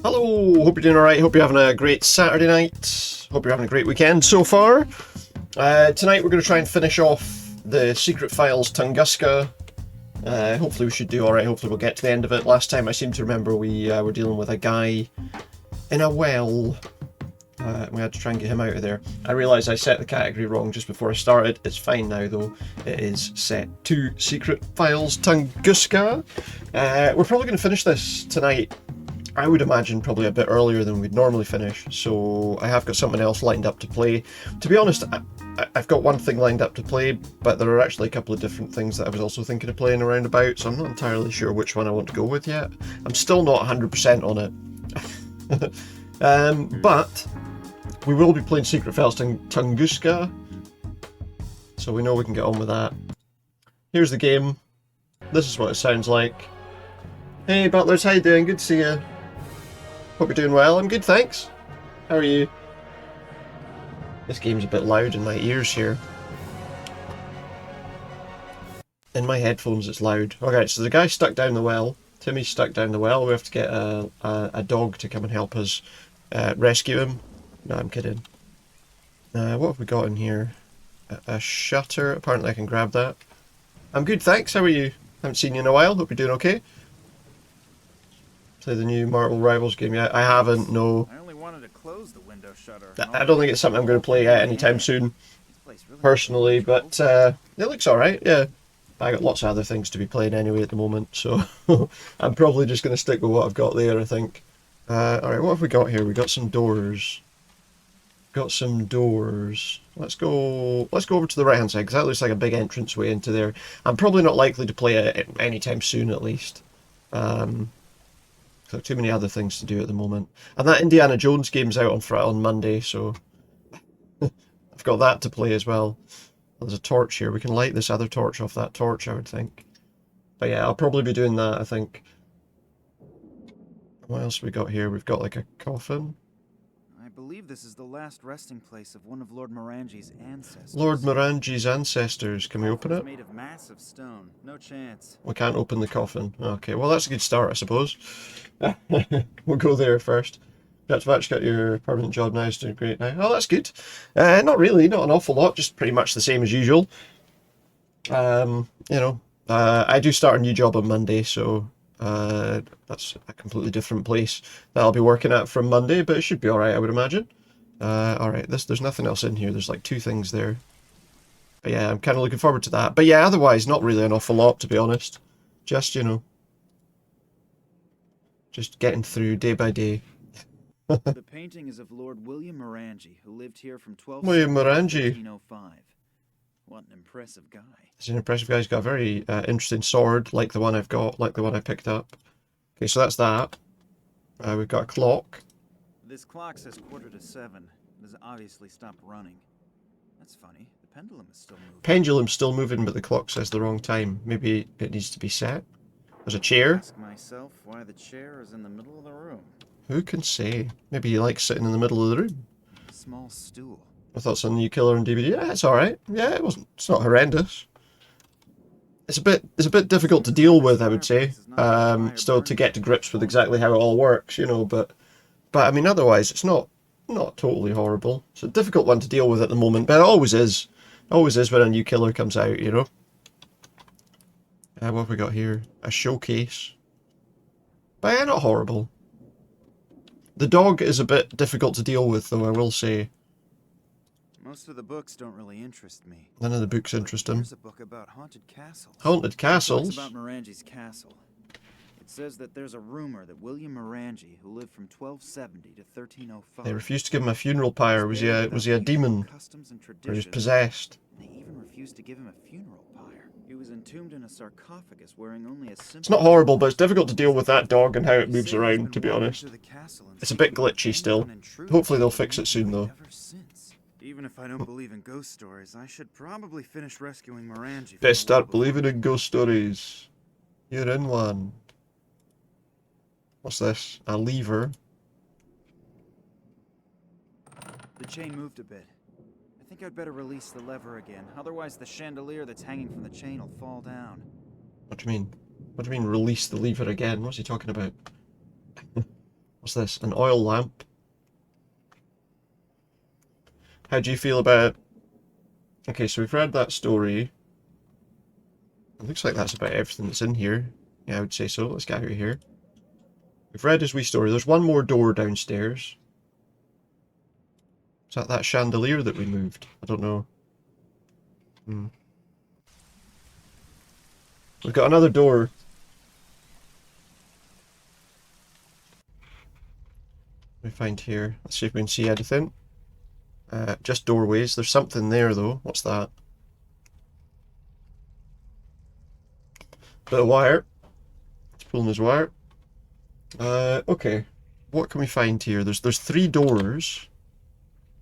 Hello, hope you're doing alright, hope you're having a great Saturday night, hope you're having a great weekend so far. Tonight we're going to try and finish off the Secret Files Tunguska. Hopefully we should do alright, hopefully we'll get to the end of it. Last time I seem to remember we were dealing with a guy in a well. We had to try and get him out of there. I realised I set the category wrong just before I started. It's fine now though. It is set to Secret Files Tunguska. We're probably going to finish this tonight. I would imagine probably a bit earlier than we'd normally finish, so I have got something else lined up to play. To be honest, I've got one thing lined up to play, but there are actually a couple of different things that I was also thinking of playing around about, so I'm not entirely sure which one I want to go with yet. I'm still not 100% on it. But we will be playing Secret Files Tunguska, so we know we can get on with that. Here's the game. This is what it sounds like. Hey Butlers, how you doing? Good to see you. Hope you're doing well. I'm good, thanks. How are you? This game's a bit loud in my ears here. In my headphones it's loud. Okay, so the guy's stuck down the well. Timmy's stuck down the well. We have to get a dog to come and help us rescue him. No, I'm kidding. What have we got in here? A shutter. Apparently I can grab that. I'm good, thanks. How are you? Haven't seen you in a while. Hope you're doing okay. Play the new Marvel Rivals game yet? I haven't, no. I only wanted to close the window shutter. I don't think it's something I'm going to play anytime soon, personally, but it looks alright, yeah. I got lots of other things to be playing anyway at the moment, so I'm probably just going to stick with what I've got there, I think. Alright, what have we got here? We got some doors. Got some doors. Let's go over to the right hand side, because that looks like a big entranceway into there. I'm probably not likely to play it anytime soon, at least. Got too many other things to do at the moment. And that Indiana Jones game's out on Monday, so I've got that to play as well. There's a torch here. We can light this other torch off that torch, I would think. But yeah, I'll probably be doing that, I think. What else have we got here? We've got like a coffin. I believe this is the last resting place of one of Lord Morangi's ancestors. Lord Morangi's ancestors. Can we open it? Made of massive stone. No chance. We can't open the coffin. Okay, well that's a good start, I suppose. We'll go there first. Vatch got your permanent job now, it's doing great now. Oh, that's good. Not really, not an awful lot, just pretty much the same as usual. I do start a new job on Monday, so that's a completely different place that I'll be working at from Monday, but it should be alright, I would imagine. Alright, there's nothing else in here, there's like 2 things there. But yeah, I'm kind of looking forward to that. But yeah, otherwise, not really an awful lot, to be honest. Just, just getting through day by day. The painting is of Lord William Morangi, who lived here from 12 William to Morangi. 1305. What an impressive guy. He's an impressive guy. He's got a very interesting sword, like the one I've got, like the one I picked up. Okay, so that's that. We've got a clock. This clock says 7:15. It has obviously stopped running. That's funny. The pendulum is still moving. Pendulum's still moving, but the clock says the wrong time. Maybe it needs to be set. There's a chair. Ask myself why the chair is in the middle of the room. Who can say? Maybe you like sitting in the middle of the room. A small stool. I thought on New Killer on DVD. Yeah, it's alright. Yeah, it's not horrendous. It's a bit difficult to deal with, I would say. Still to get to grips with exactly how it all works, but I mean otherwise it's not totally horrible. It's a difficult one to deal with at the moment, but it always is. It always is when a new killer comes out, What have we got here? A showcase. But yeah, not horrible. The dog is a bit difficult to deal with, though, I will say. Most of the books don't really interest me. None of the books interest him. There's a book about haunted castles. Haunted castles? It's about Morangi's castle. It says that there's a rumor that William Morangi, who lived from 1270 to 1305... They refused to give him a funeral pyre. Was he a demon? Or he was possessed? They even refused to give him a funeral pyre. He was entombed in a sarcophagus wearing only a simple... It's not horrible, but it's difficult to deal with that dog and how it moves around, to be honest. It's a bit glitchy still. Hopefully they'll fix it soon, though. Even if I don't believe in ghost stories, I should probably finish rescuing Morangi. Best start believing in ghost stories. You're in one. What's this? A lever. The chain moved a bit. I think I'd better release the lever again, otherwise the chandelier that's hanging from the chain will fall down. What do you mean? What do you mean release the lever again? What's he talking about? What's this? An oil lamp. How do you feel about... Okay, so we've read that story. It looks like that's about everything that's in here. Yeah, I would say so. Let's get out of here. We've read his wee story. There's one more door downstairs. Is that chandelier that we moved? I don't know. We've got another door. We find here. Let's see if we can see anything. Just doorways. There's something there though. What's that? Bit of wire. It's pulling his wire. Okay. What can we find here? There's 3 doors.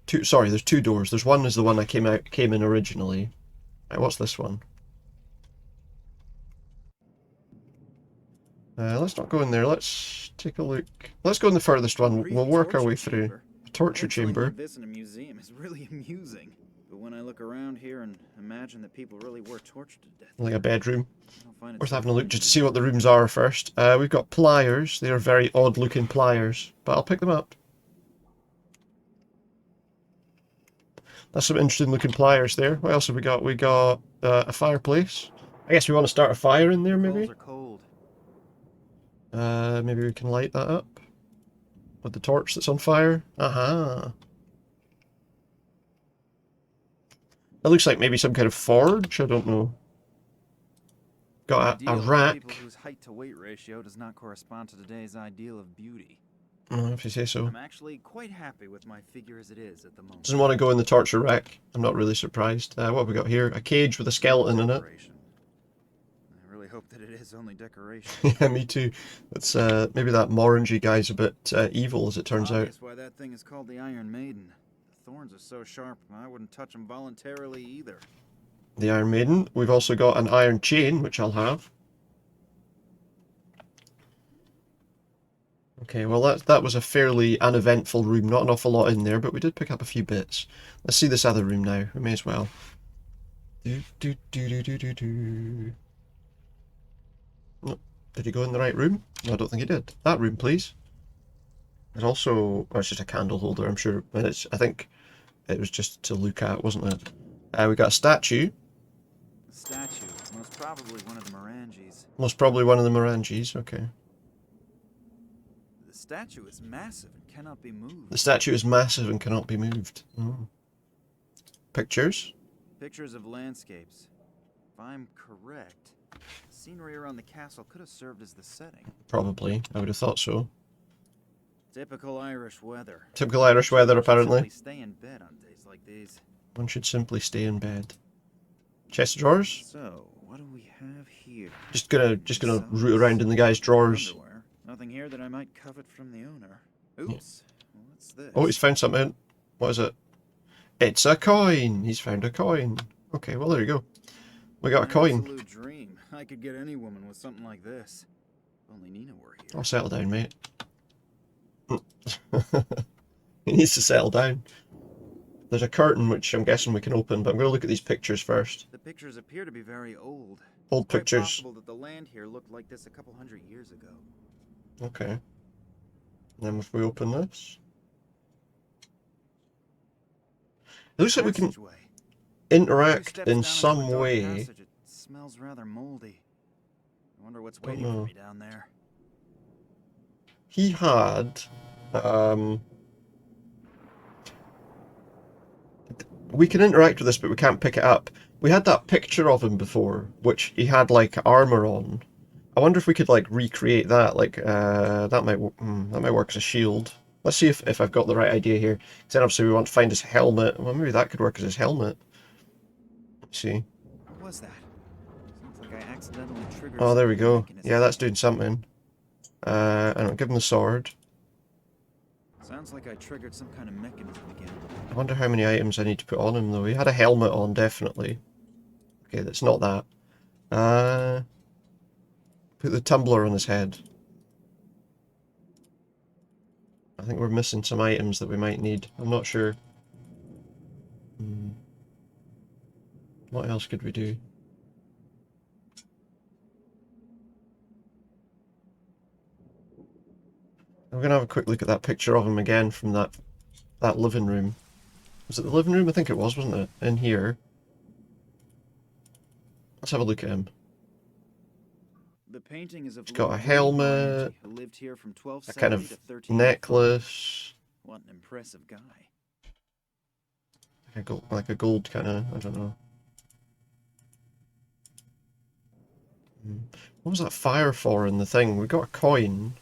There's 2 doors. There's one is the one I came in originally. Right, what's this one? Let's not go in there. Let's take a look. Let's go in the furthest one. We'll work our way through. A torture chamber. This in a museum is really amusing. But when I look around here and imagine that people really were tortured to death. Like a bedroom. Worth having a look just to see what the rooms are first. We've got pliers. They are very odd looking pliers, but I'll pick them up. That's some interesting looking pliers there. What else have we got? We got a fireplace. I guess we want to start a fire in there maybe? Maybe we can light that up with the torch that's on fire. Aha! That looks like maybe some kind of forge. I don't know. Got a rack. People whose height to weight ratio does not correspond to today's ideal of beauty. If you say so. I'm actually quite happy with my figure as it is at the moment. Doesn't want to go in the torture rack. I'm not really surprised. What have we got here? A cage with a skeleton in it. I really hope that it is only decoration. Yeah, me too. It's maybe that Morangy guy's a bit evil, as it turns out. That's why that thing is called the Iron Maiden. The thorns are so sharp, I wouldn't touch them voluntarily either. The Iron Maiden. We've also got an iron chain, which I'll have. Okay, well that was a fairly uneventful room. Not an awful lot in there, but we did pick up a few bits. Let's see this other room now. We may as well. Oh, did he go in the right room? No, I don't think he did. That room, please. There's also... Oh, it's just a candle holder, I'm sure. I think it was just to look at, wasn't it? We got a statue. The statue. Most probably one of the Morangis. Most probably one of the Morangis, okay. The statue is massive and cannot be moved. The statue is massive and cannot be moved. Oh. Pictures? Pictures of landscapes. If I'm correct, the scenery around the castle could have served as the setting. Probably. I would have thought so. Typical Irish weather. Typical Irish weather, apparently. Simply stay in bed on days like these. One should simply stay in bed. Chest of drawers? So, what do we have here? Just gonna root around in the guy's drawers. Underwear. Nothing here that I might covet from the owner. Oops. Yeah. What's this? Oh, he's found something. What is it? It's a coin. He's found a coin. Okay, well there you go. We got a coin. Absolute dream. I could get any woman with something like this. If only Nina were here. I'll settle down, mate. He needs to settle down. There's a curtain which I'm guessing we can open, but I'm going to look at these pictures first. The pictures appear to be very old. Old Quite pictures. possible that the land here looked like this a couple hundred years ago. Okay. And then if we open this, it looks like we can interact in some way. It smells rather moldy. I wonder what's waiting for me down there. He had we can interact with this, but we can't pick it up. We had that picture of him before, which he had like armor on. I wonder if we could like recreate that. Like that might work as a shield. Let's see if I've got the right idea here. Because then obviously we want to find his helmet. Well, maybe that could work as his helmet. Let's see. What was that? Seems like I accidentally triggered. Oh, there we go. Yeah, that's doing something. And I'll give him the sword. Sounds like I triggered some kind of mechanism again. I wonder how many items I need to put on him though. He had a helmet on, definitely. Okay, that's not that. Put the tumbler on his head. I think we're missing some items that we might need. I'm not sure. What else could we do? I'm gonna have a quick look at that picture of him again from that living room. Was it the living room? I think it was, wasn't it? In here. Let's have a look at him. The painting is of He's got a Lord helmet, who lived here from a kind 1270 of to 1305. necklace, What an impressive guy. like a gold kind of, I don't know. What was that fire for in the thing? We got a coin.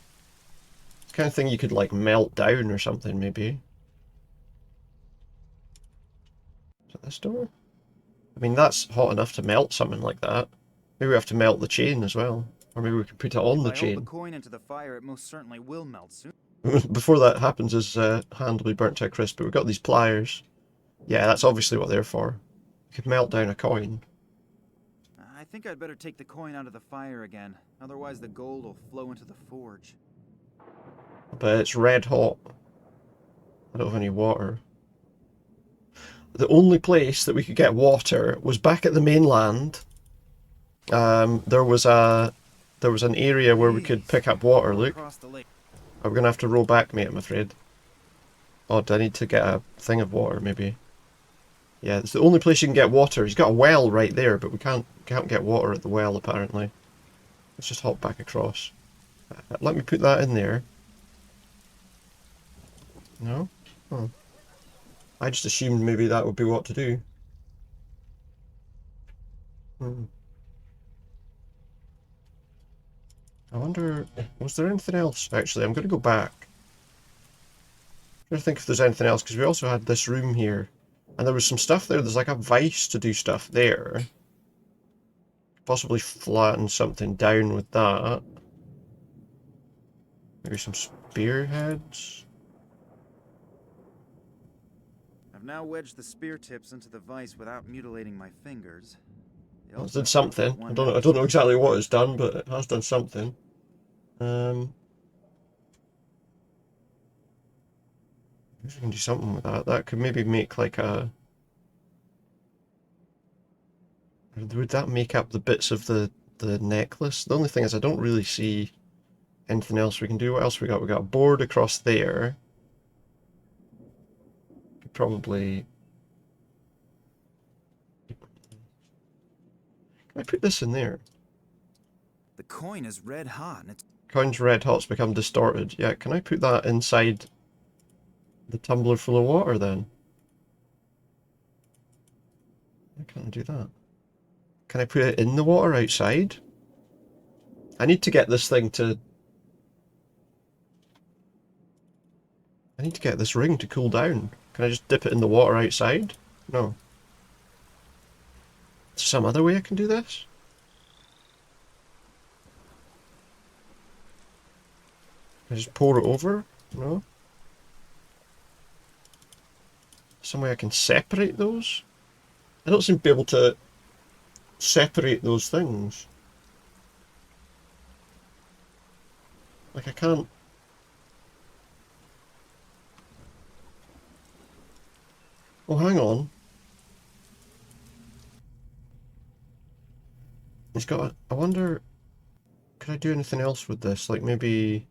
Kind of thing you could like melt down or something, maybe. Is it this door? I mean, that's hot enough to melt something like that. Maybe we have to melt the chain as well. Or maybe we can put it on the If I hold the chain. coin into the fire, it most certainly will melt soon. Before that happens, his hand will be burnt to a crisp, but we've got these pliers. Yeah, that's obviously what they're for. You could melt down a coin. I think I'd better take the coin out of the fire again. Otherwise the gold will flow into the forge. But it's red hot. I don't have any water. The only place that we could get water was back at the mainland. There was an area where we could pick up water, look. We're gonna have to row back, mate, I'm afraid. Oh, do I need to get a thing of water, maybe? Yeah, it's the only place you can get water. He's got a well right there, but we can't get water at the well, apparently. Let's just hop back across. Let me put that in there. No? Oh. I just assumed maybe that would be what to do. I wonder, was there anything else? Actually, I'm going to go back. I'm trying to think if there's anything else, because we also had this room here. And there was some stuff there. There's like a vice to do stuff there. Possibly flatten something down with that. Maybe some spearheads. I've now wedged the spear tips into the vise without mutilating my fingers. It did something. I don't know exactly what it's done, but it has done something. Maybe we can do something with that. That could maybe make like a... Would that make up the bits of the necklace? The only thing is I don't really see anything else we can do. What else we got? We got a board across there. Could probably... Can I put this in there? The coin is red hot and it's... Coin's red hot's become distorted. Yeah, can I put that inside the tumbler full of water then? Why can't I do that? Can I put it in the water outside? I need to get this thing to... I need to get this ring to cool down. Can I just dip it in the water outside? No. Is there some other way I can do this? Can I just pour it over? No. Some way I can separate those? I don't seem to be able to separate those things. Like I can't... Oh, hang on. He's got a... I wonder... Could I do anything else with this? Like maybe...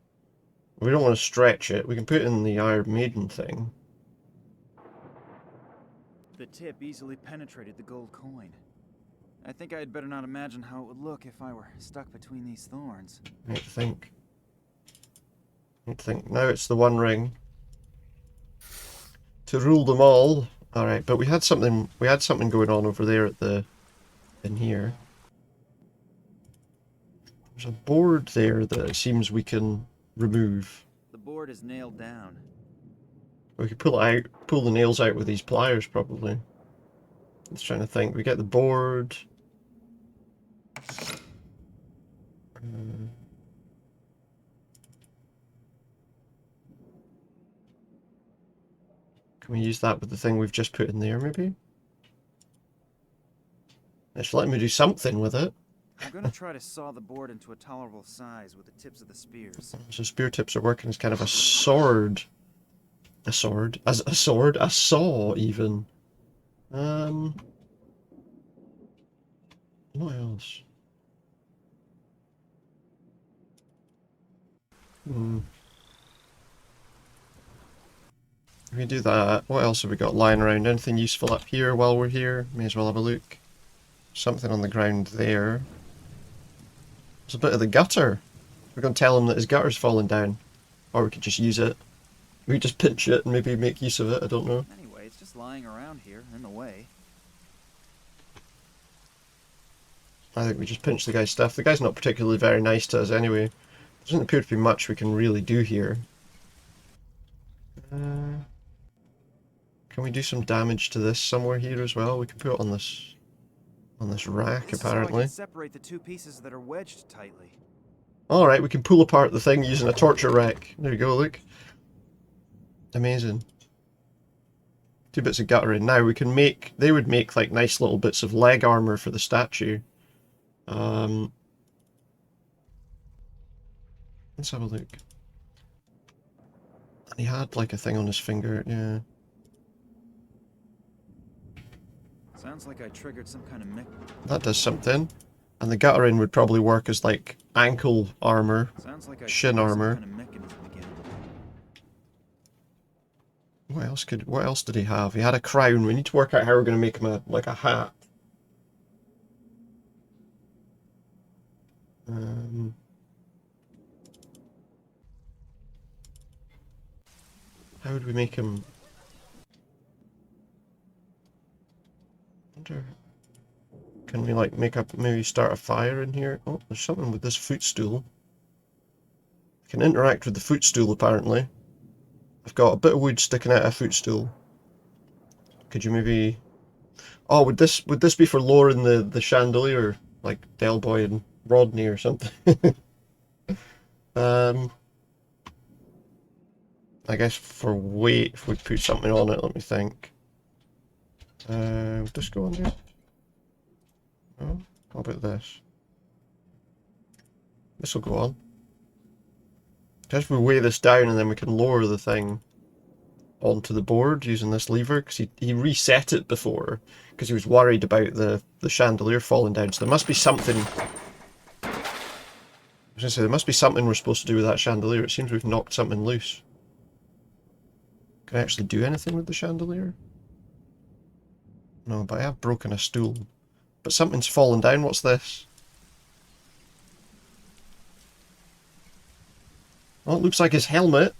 We don't want to stretch it. We can put it in the Iron Maiden thing. The tip easily penetrated the gold coin. I think I'd better not imagine how it would look if I were stuck between these thorns. I need to think. Now it's the one ring. To rule them all. Alright, but we had something going on over there at the... in here. There's a board there that it seems we can remove. The board is nailed down. We could pull it out, pull the nails out with these pliers probably. Just trying to think. We get the board. Can we use that with the thing we've just put in there maybe? It's letting me do something with it. I'm gonna try to saw the board into a tolerable size with the tips of the spears. So spear tips are working as kind of a sword. A sword? As a sword? A saw, even. What else? We do that. What else have we got lying around? Anything useful up here while we're here? May as well have a look. Something on the ground there. There's a bit of the gutter. We're going to tell him that his gutter's fallen down. Or we could just use it. We could just pinch it and maybe make use of it, I don't know. Anyway, it's just lying around here, in the way. I think we just pinch the guy's stuff. The guy's not particularly very nice to us anyway. There doesn't appear to be much we can really do here. Can we do some damage to this somewhere here as well? We can put it on this rack, This is how I apparently. can separate the two pieces that are wedged tightly. Alright, we can pull apart the thing using a torture rack. There you go, look. Amazing. 2 bits of guttering. Now we can make... They would make like nice little bits of leg armor for the statue. Let's have a look. And he had like a thing on his finger, yeah. Sounds like I triggered some kind of That does something. And the guttering would probably work as like ankle armor, shin armor. What else did he have? He had a crown. We need to work out how we're going to make him a hat. How would we make him? I wonder. Can we like maybe start a fire in here? Oh, there's something with this footstool. I can interact with the footstool apparently. I've got a bit of wood sticking out of a footstool. Could you maybe... Oh, would this be for lowering the chandelier? Like Del Boy and Rodney or something? I guess for weight, if we put something on it, let me think. Would this go on there? Oh, what about this? This will go on. Just we weigh this down and then we can lower the thing onto the board using this lever, because he reset it before because he was worried about the chandelier falling down. So there must be something... I was going to say, there must be something we're supposed to do with that chandelier. It seems we've knocked something loose. Can I actually do anything with the chandelier? No, but I have broken a stool. But something's fallen down. What's this? Well, it looks like his helmet.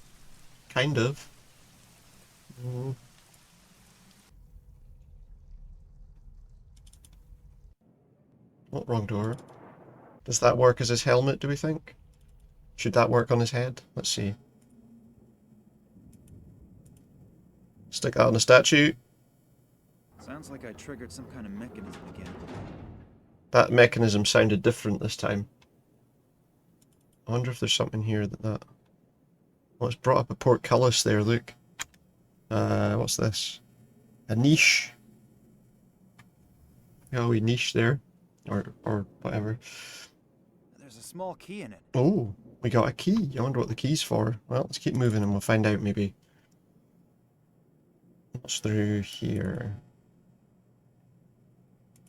Kind of. What, wrong door? Does that work as his helmet, do we think? Should that work on his head? Let's see. Stick that on the statue. Sounds like I triggered some kind of mechanism again. That mechanism sounded different this time. I wonder if there's something here that... Well, it's brought up a portcullis there, look. What's this? A niche. Oh, we niche there. Or whatever. There's a small key in it. Oh, we got a key. I wonder what the key's for. Well, let's keep moving and we'll find out maybe. What's through here?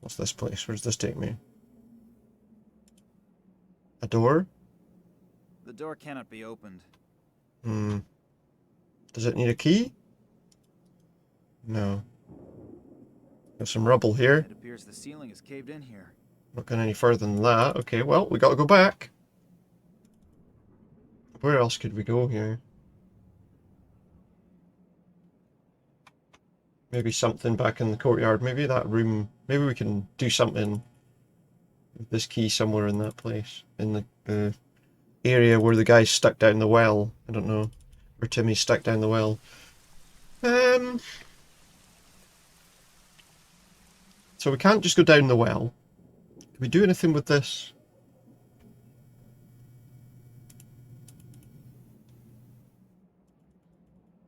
What's this place? Where does this take me? A door? The door cannot be opened. Does it need a key? No. Got some rubble here. It appears the ceiling is caved in here. Not going any further than that. Okay, well, we got to go back. Where else could we go here? Maybe something back in the courtyard. Maybe that room. Maybe we can do something with this key somewhere in that place. In the area where the guy's stuck down the well. I don't know. Where Timmy's stuck down the well. So we can't just go down the well. Can we do anything with this?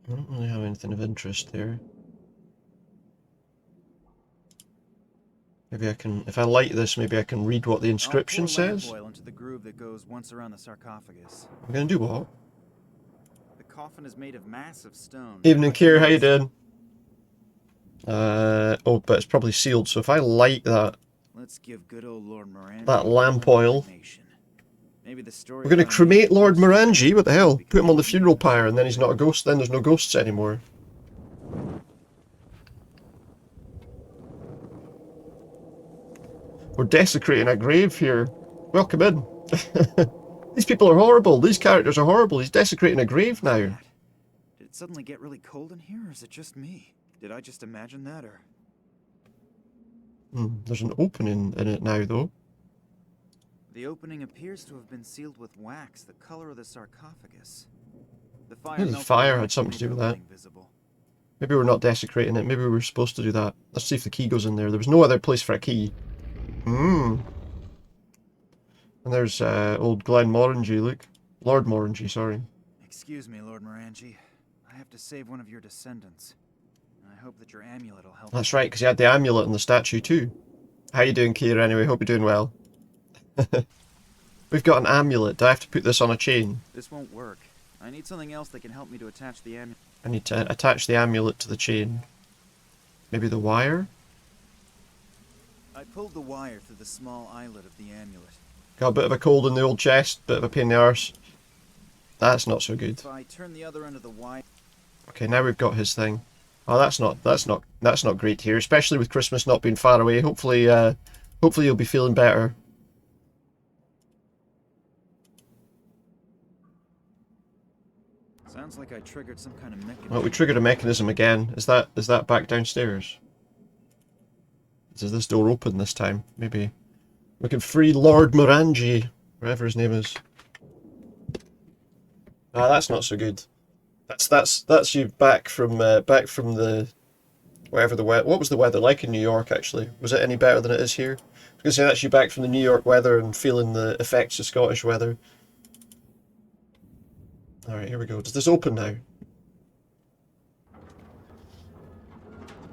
I don't really have anything of interest there. Maybe I can, if I light this, maybe I can read what the inscription says. Oil into the groove that goes once around the sarcophagus. I'm gonna do what? The coffin is made of massive stone. Evening, Kier, how you doing? Oh, but it's probably sealed, so if I light that... Let's give good old Lord Morangi that lamp oil... Maybe the story We're gonna cremate Lord Morangi? What the hell? Put him on the funeral pyre and then he's not a ghost, then there's no ghosts anymore. We're desecrating a grave here. Welcome in. These people are horrible. These characters are horrible. He's desecrating a grave now. Did it suddenly get really cold in here, or is it just me? Did I just imagine that, or... There's an opening in it now, though. The opening appears to have been sealed with wax, the color of the sarcophagus. The fire had something to do with that. Visible. Maybe we're not desecrating it. Maybe we were supposed to do that. Let's see if the key goes in there. There was no other place for a key. And there's old Glenn Morangy, look. Lord Morangy, sorry. Excuse me, Lord Morangy. I have to save one of your descendants. I hope that your amulet will help. That's right, because he had the amulet in the statue too. How you doing, Kira, anyway? Hope you're doing well. We've got an amulet. Do I have to put this on a chain? This won't work. I need something else that can help me to attach the amulet. I need to attach the amulet to the chain. Maybe the wire? I pulled the wire through the small eyelet of the amulet. Got a bit of a cold in the old chest, bit of a pain in the arse. That's not so good. If I turn the other end of the wire... Okay, now we've got his thing. Oh, that's not great here, especially with Christmas not being far away. Hopefully you'll be feeling better. Sounds like I triggered some kind of mechanism. Well, we triggered a mechanism again. Is that back downstairs? Does this door open this time? Maybe we can free Lord Morangy, whatever his name is. Ah, that's not so good. That's you back from the whatever the weather. What was the weather like in New York? Actually, was it any better than it is here? I was gonna say that's you back from the New York weather and feeling the effects of Scottish weather. All right, here we go. Does this open now?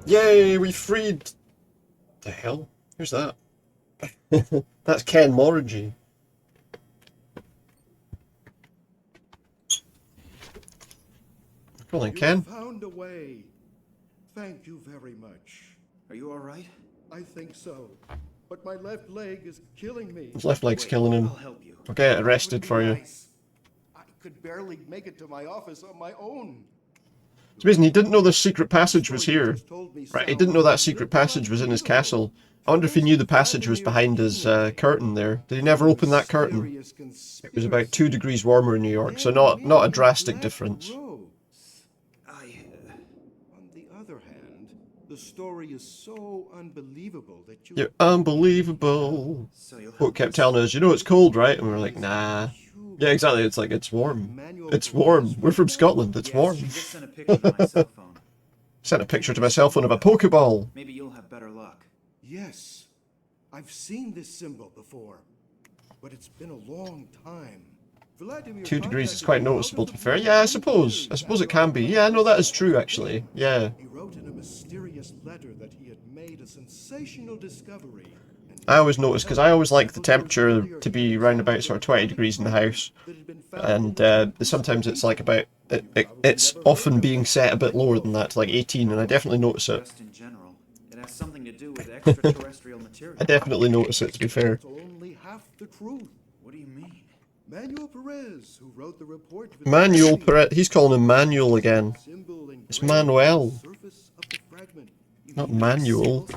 Yay! We freed. The hell? Who's that? That's Ken Morangy. Well then, Ken. Found a way. Thank you very much. Are you all right? I think so. But my left leg is killing me. His left leg's killing him. I'll help you. I'll get arrested for you. Nice. I could barely make it to my office on my own. It's amazing, he didn't know this secret passage was here. Right, he didn't know that secret passage was in his castle. I wonder if he knew the passage was behind his curtain there. Did he never open that curtain? It was about 2 degrees warmer in New York, so not a drastic difference. On the other hand, the story is so unbelievable that you... You're unbelievable. So you'll Folk kept telling us, you know it's cold, right? And we were like, nah. Yeah, exactly, it's like, it's warm. It's warm. We're from Scotland, it's warm. Just sent a picture to my cell phone. Sent a picture to my cell phone of a Pokeball. Maybe you'll have better luck. Yes, I've seen this symbol before, but it's been a long time. Vladimir 2 degrees is contacted quite me noticeable, out to of be fair. the Yeah, I blue suppose. I suppose it can be. that Yeah, no, that is true, actually. Yeah. He wrote in a mysterious letter that he had made a sensational discovery. I always notice, because I always like the temperature to be around about sort of 20 degrees in the house. And sometimes it's like about... It's often being set a bit lower than that, to like 18, and I definitely notice it. Just in general, it has something to do with extraterrestrial material. I definitely notice it, to be fair. It's only half the truth. What do you mean? Manuel Perez, who wrote the report... Manuel Perez. He's calling him Manuel again. It's Manuel, not Manuel.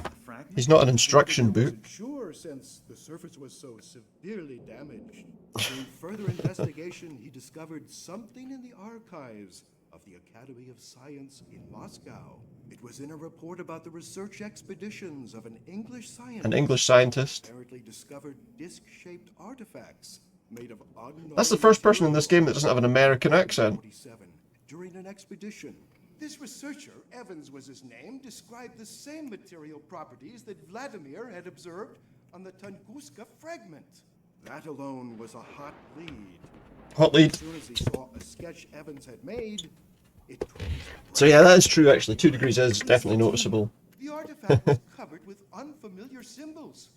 He's not an instruction book. Sure, since the surface was so severely damaged. Through further investigation, he discovered something in the archives of the Academy of Science in Moscow. It was in a report about the research expeditions of an English scientist. An English scientist. Apparently discovered disc-shaped artifacts made of unknown... That's the first person in this game that doesn't have an American accent. 47, during an expedition. This researcher, Evans was his name, described the same material properties that Vladimir had observed on the Tunguska fragment. That alone was a hot lead. Hot lead. As soon as he saw a sketch Evans had made, it twitched. So yeah, that is true actually. 2 degrees is definitely noticeable. The artifact was covered with unfamiliar symbols.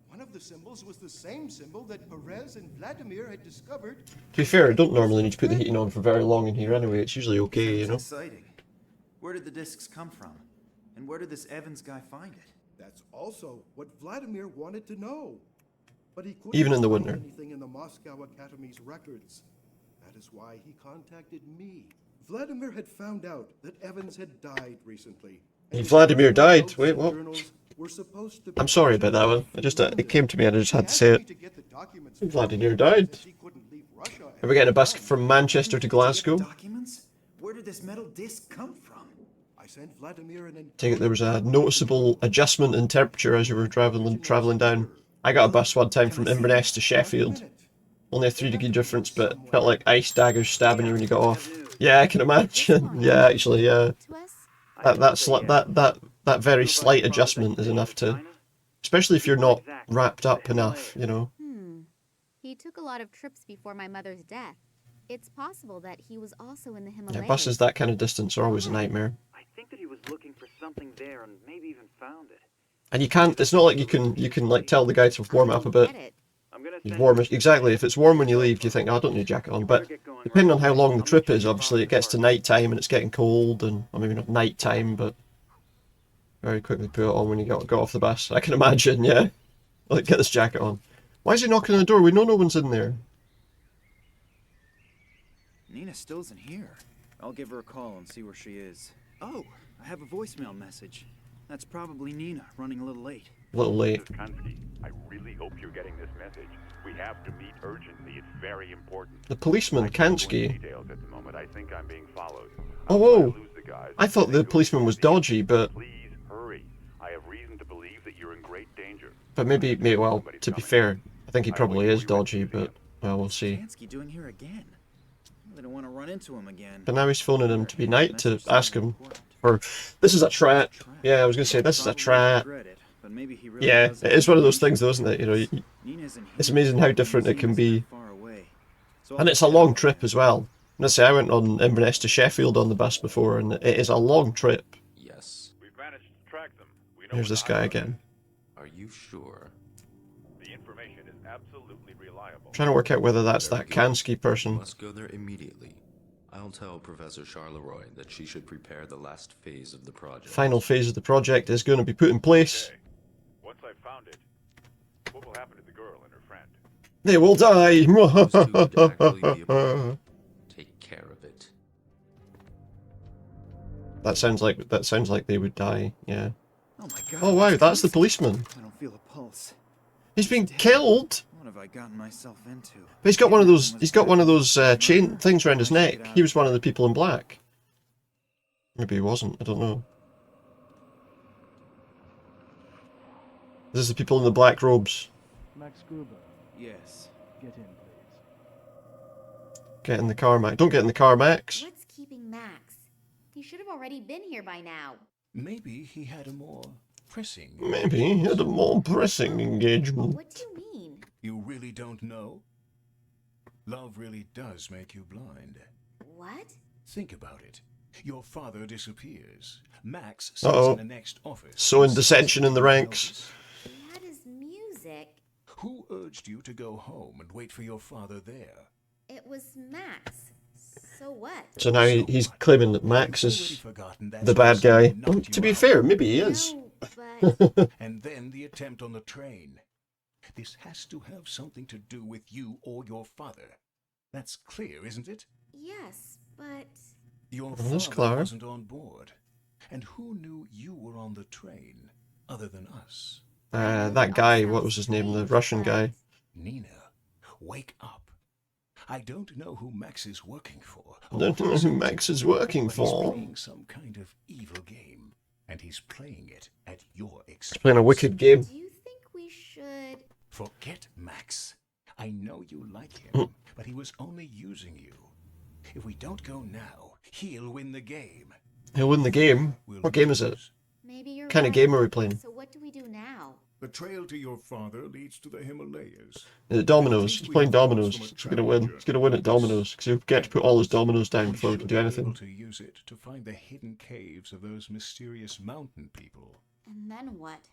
One of the symbols was the same symbol that Perez and Vladimir had discovered. To be fair, I don't normally need to put the heating on for very long in here anyway. It's usually okay, you know. Exciting. Where did the discs come from? And where did this Evans guy find it? That's also what Vladimir wanted to know. But he couldn't Even in the find winter. anything in the Moscow Academy's records. That is why he contacted me. Vladimir had found out that Evans had died recently. Vladimir died? Wait, what? were supposed to I'm sorry about that one. It came to me and I just had to say it. I'm glad he nearly died. Are we getting a bus from Manchester to Glasgow? Documents? Where did this metal disc come from? I sent Vladimir an Take it there was a noticeable adjustment in temperature as you were traveling down. I got a bus one time from Inverness to Sheffield. Only a 3-degree difference, but felt like ice daggers stabbing you when you got off. Yeah, I can imagine. Yeah, actually, yeah. That very slight adjustment is enough to, especially if you're not wrapped up enough, you know. He took a lot of trips before my mother's death. It's possible that he was also in the Yeah, Himalayas. buses that kind of distance are always a nightmare. I think that he was looking for something there and maybe even found it. And you can't. It's not like you can like tell the guy to warm it up a bit. You warm it exactly. If it's warm when you leave, you think, oh, I don't need a jacket on. But depending on how long the trip is, obviously it gets to night time and it's getting cold, and or maybe not night time, but very quickly put it on when you got off the bus. I can imagine. Yeah, like get this jacket on. Why is he knocking on the door? We know no one's in there. Nina still isn't here. I'll give her a call and see where she is. Oh, I have a voicemail message. That's probably Nina, running a little late. A little late. Tunguska, I really hope you're getting this message. We have to meet urgently. It's very important. The policeman, Kansky. Details at the moment. I think I'm being followed. Oh, whoa. I thought the policeman was dodgy, but... Please hurry. I have reason to believe that you're in great danger. But maybe, well, to be fair, I think he probably is dodgy, but, well, we'll see. Kansky doing here again? I don't want to run into him again. But now he's phoning him to be night to ask him, or this is a trap. Yeah, I was going to say, this is a trap. Yeah, it is one of those things though, isn't it? You know, it's amazing how different it can be. And it's a long trip as well. Let's say I went on Inverness to Sheffield on the bus before, and it is a long trip. Yes. We've managed to track them. We know Here's this guy again. Are you sure? The information is absolutely reliable. Trying to work out whether that's that Kansky person. Must go there immediately. I'll tell Professor Charleroi that she should prepare the last phase of the project. Final phase of the project is going to be put in place. Okay. Once I've found it, what will happen to the girl and her friend? They will die. Those two would actually be a problem. Take care of it. That sounds like they would die. Yeah. Oh my God. Oh wow, that's the policeman. I don't feel a pulse. He's been killed. What have I gotten myself into? But he's got one of those. He's got one of those chain things around his neck. He was one of the people in black. Maybe he wasn't. I don't know. This is the people in the black robes. Max Gruber, Yes. get in, please. Get in the car, Max. Don't get in the car, Max. What's keeping Max? He should have already been here by now. Maybe he had a more pressing. Maybe he had a more pressing engagement. What do you mean? You really don't know? Love really does make you blind. What? Think about it. Your father disappears. Max sits in the next office. Sowing dissension in the ranks. That is music. Who urged you to go home and wait for your father there? It was Max. So what? So now he's claiming that Max is the bad guy. Well, to be fair, maybe he is. No, but And then the attempt on the train. This has to have something to do with you or your father. That's clear, isn't it? yes, but Your That's father clear. wasn't on board. And who knew you were on the train, other than us? That guy, what was his name? The Russian guy. Nina, wake up. I don't know who Max is working for. I don't know who Max is working but he's for. playing some kind of evil game. And he's playing it at your expense. Playing a wicked game. do you think we should? Forget Max. I know you like him, but he was only using you. If we don't go now, he'll win the game. He'll win the game. We'll What game is it? lose. Maybe you're Kind of right. game are we playing? So what do we do now? The trail to your father leads to the Himalayas. Is it dominoes? He's playing dominoes. He's gonna win. He's gonna win at dominoes because he'll get to put all his dominoes down before he can do Be anything. able to use it to find the hidden caves of those mysterious mountain people. And then what?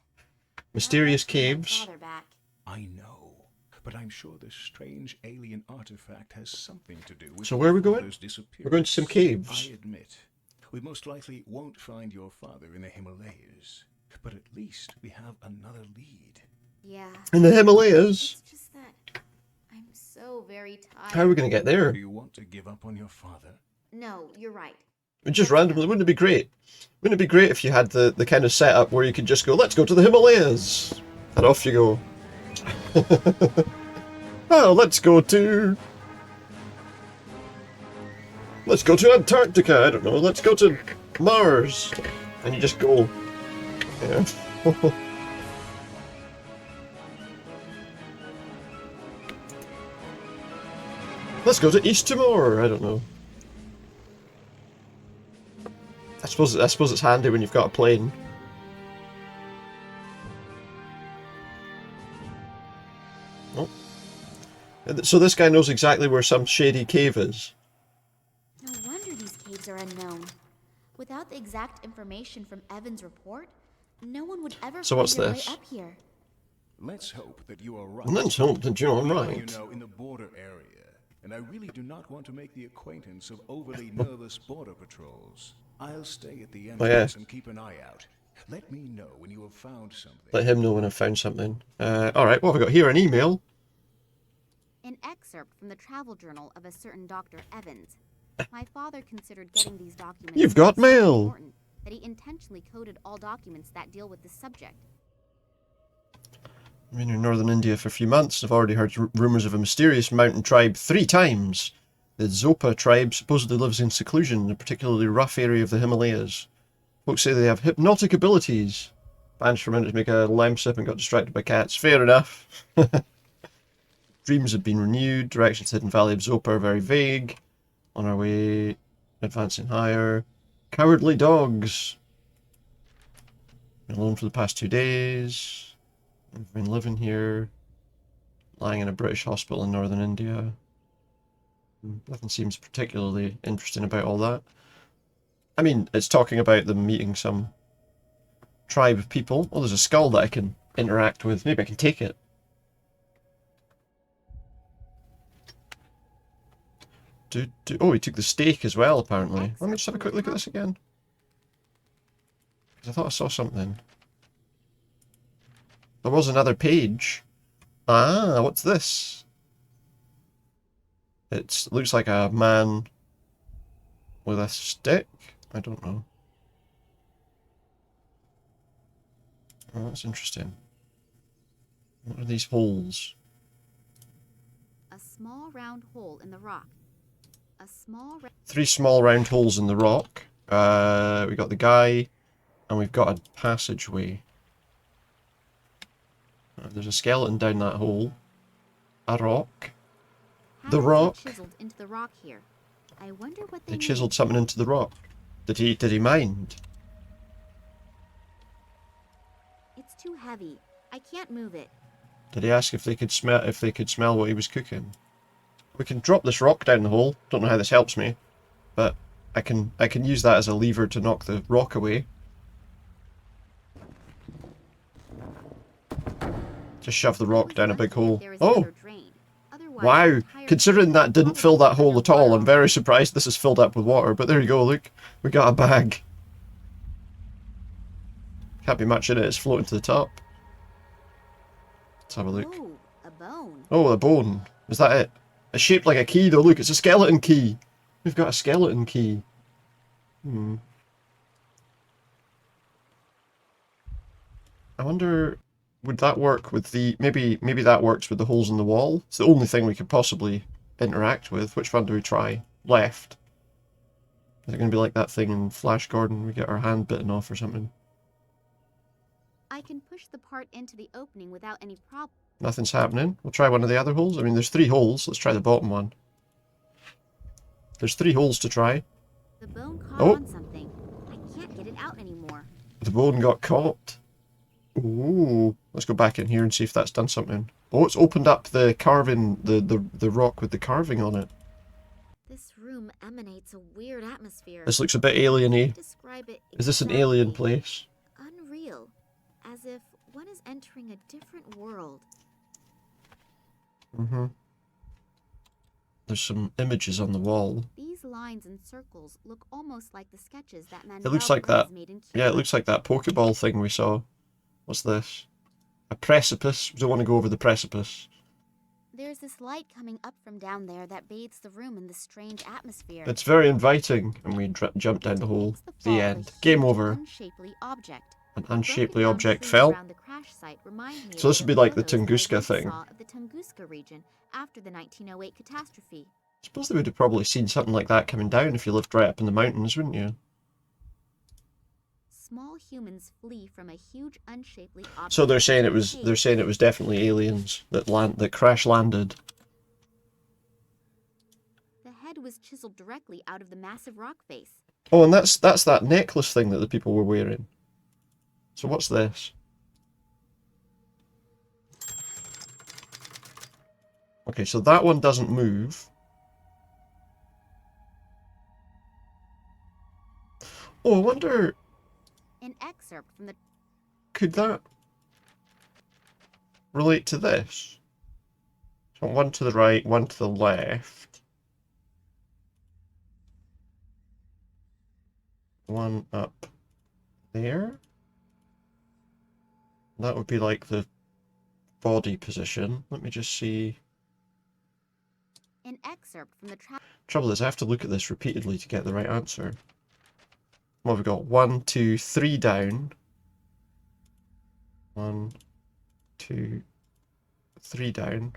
Mysterious How do I get my caves. father back? I know, but I'm sure this strange alien artifact has something to do with So where are we your going? father's disappearance. We're going to some caves. I admit, we most likely won't find your father in the Himalayas, but at least we have another lead. Yeah. In the Himalayas. It's just that I'm so very tired. How are we gonna get there? Do you want to give up on your father? No, you're right. Just randomly, wouldn't it be great? Wouldn't it be great if you had the kind of setup where you could just go, let's go to the Himalayas, and off you go. Well, let's go to Antarctica. I don't know. Let's go to Mars, and you just go. Yeah. Let's go to East Timor. I don't know. I suppose it's handy when you've got a plane. Oh. So this guy knows exactly where some shady cave is. No wonder these caves are unknown. Without the exact information from Evan's report, no one would ever So find what's their this? way up here. Let's hope that you are right. Let's hope that you're You right. know, in the border area, and I really do not want to make the acquaintance of overly nervous border patrols. I'll stay at the entrance and keep an eye out. Let me know when you have found something. Let him know when I've found something. Alright, what have we got here? An email. An excerpt from the travel journal of a certain Dr. Evans. My father considered getting these documents You've got so mail. important that he intentionally coded all documents that deal with this subject. I've been in northern India for a few months. I've already heard rumours of a mysterious mountain tribe 3 times. The Zopa tribe supposedly lives in seclusion in a particularly rough area of the Himalayas. Folks say they have hypnotic abilities. Banished for a minute to make a lime sip and got distracted by cats. Fair enough. Dreams have been renewed. Directions to Hidden Valley of Zopa are very vague. On our way, advancing higher. Cowardly dogs. Been alone for the past 2 days. I've been living here. Lying in a British hospital in northern India. Nothing seems particularly interesting about all that. I mean, it's talking about them meeting some tribe of people. Oh, there's a skull that I can interact with. Maybe I can take it. Oh, he took the steak as well, apparently. Let me just have a quick look at this again. Because I thought I saw something. There was another page. Ah, what's this? It looks like a man with a stick. I don't know. Oh, that's interesting. What are these holes? A small round hole in the rock. A small 3 small round holes in the rock. We got the guy, and we've got a passageway. There's a skeleton down that hole. A rock. The rock. Chiseled into the rock here. I wonder what They chiseled something into the rock. Did he mind? It's too heavy. I can't move it. Did he ask if they could smell what he was cooking? We can drop this rock down the hole. Don't know how this helps me, but I can use that as a lever to knock the rock away. Just shove the rock down a big hole. Oh! Wow! Considering that didn't fill that hole at all, I'm very surprised this is filled up with water. But there you go, look. We got a bag. Can't be much in it, it's floating to the top. Let's have a look. Oh, a bone. Oh, a bone. Is that it? It's shaped like a key though, look, it's a skeleton key. We've got a skeleton key. I wonder, would that work with the... Maybe that works with the holes in the wall? It's the only thing we could possibly interact with. Which one do we try? Left. Is it going to be like that thing in Flash Gordon? We get our hand bitten off or something? I can push the part into the opening without any problem. Nothing's happening. We'll try one of the other holes. I mean, there's 3 holes. Let's try the bottom one. There's 3 holes to try. The bone caught Oh. on something. I can't get it out anymore. The bone got caught. Ooh. Let's go back in here and see if that's done something. Oh, it's opened up the carving, the rock with the carving on it. This room emanates a weird atmosphere. This looks a bit alien-y. Describe it Is this an alien exactly. place? Unreal. As if one is entering a different world. There's some images on the wall. These lines and circles look almost like the sketches that It looks like that. Yeah, it looks like that Pokeball thing we saw. What's this? A precipice. We don't want to go over the precipice. There's this light coming up from down there that bathes the room in this strange atmosphere. It's very inviting, and we jump down the hole. Makes the The fall of a end. Game huge, over. Unshapely object. An The unshapely broken down object trees fell. around the crash site remind me So of this would be like the photos that I Tunguska once thing. saw of the Tunguska region after the 1908 catastrophe. I suppose they would have probably seen something like that coming down if you lived right up in the mountains, wouldn't you? Small humans flee from a huge unshapely object. So they're saying it was definitely aliens that crash landed. The head was chiseled directly out of the massive rock face. Oh, and that's that necklace thing that the people were wearing. So what's this? Okay, so that one doesn't move. Oh, I wonder, An excerpt from the could that relate to this? So one to the right, one to the left. One up there. That would be like the body position. Let me just see. an excerpt from the Trouble is, I have to look at this repeatedly to get the right answer. What have we got? 1, 2, 3 down. 1, 2, 3 down.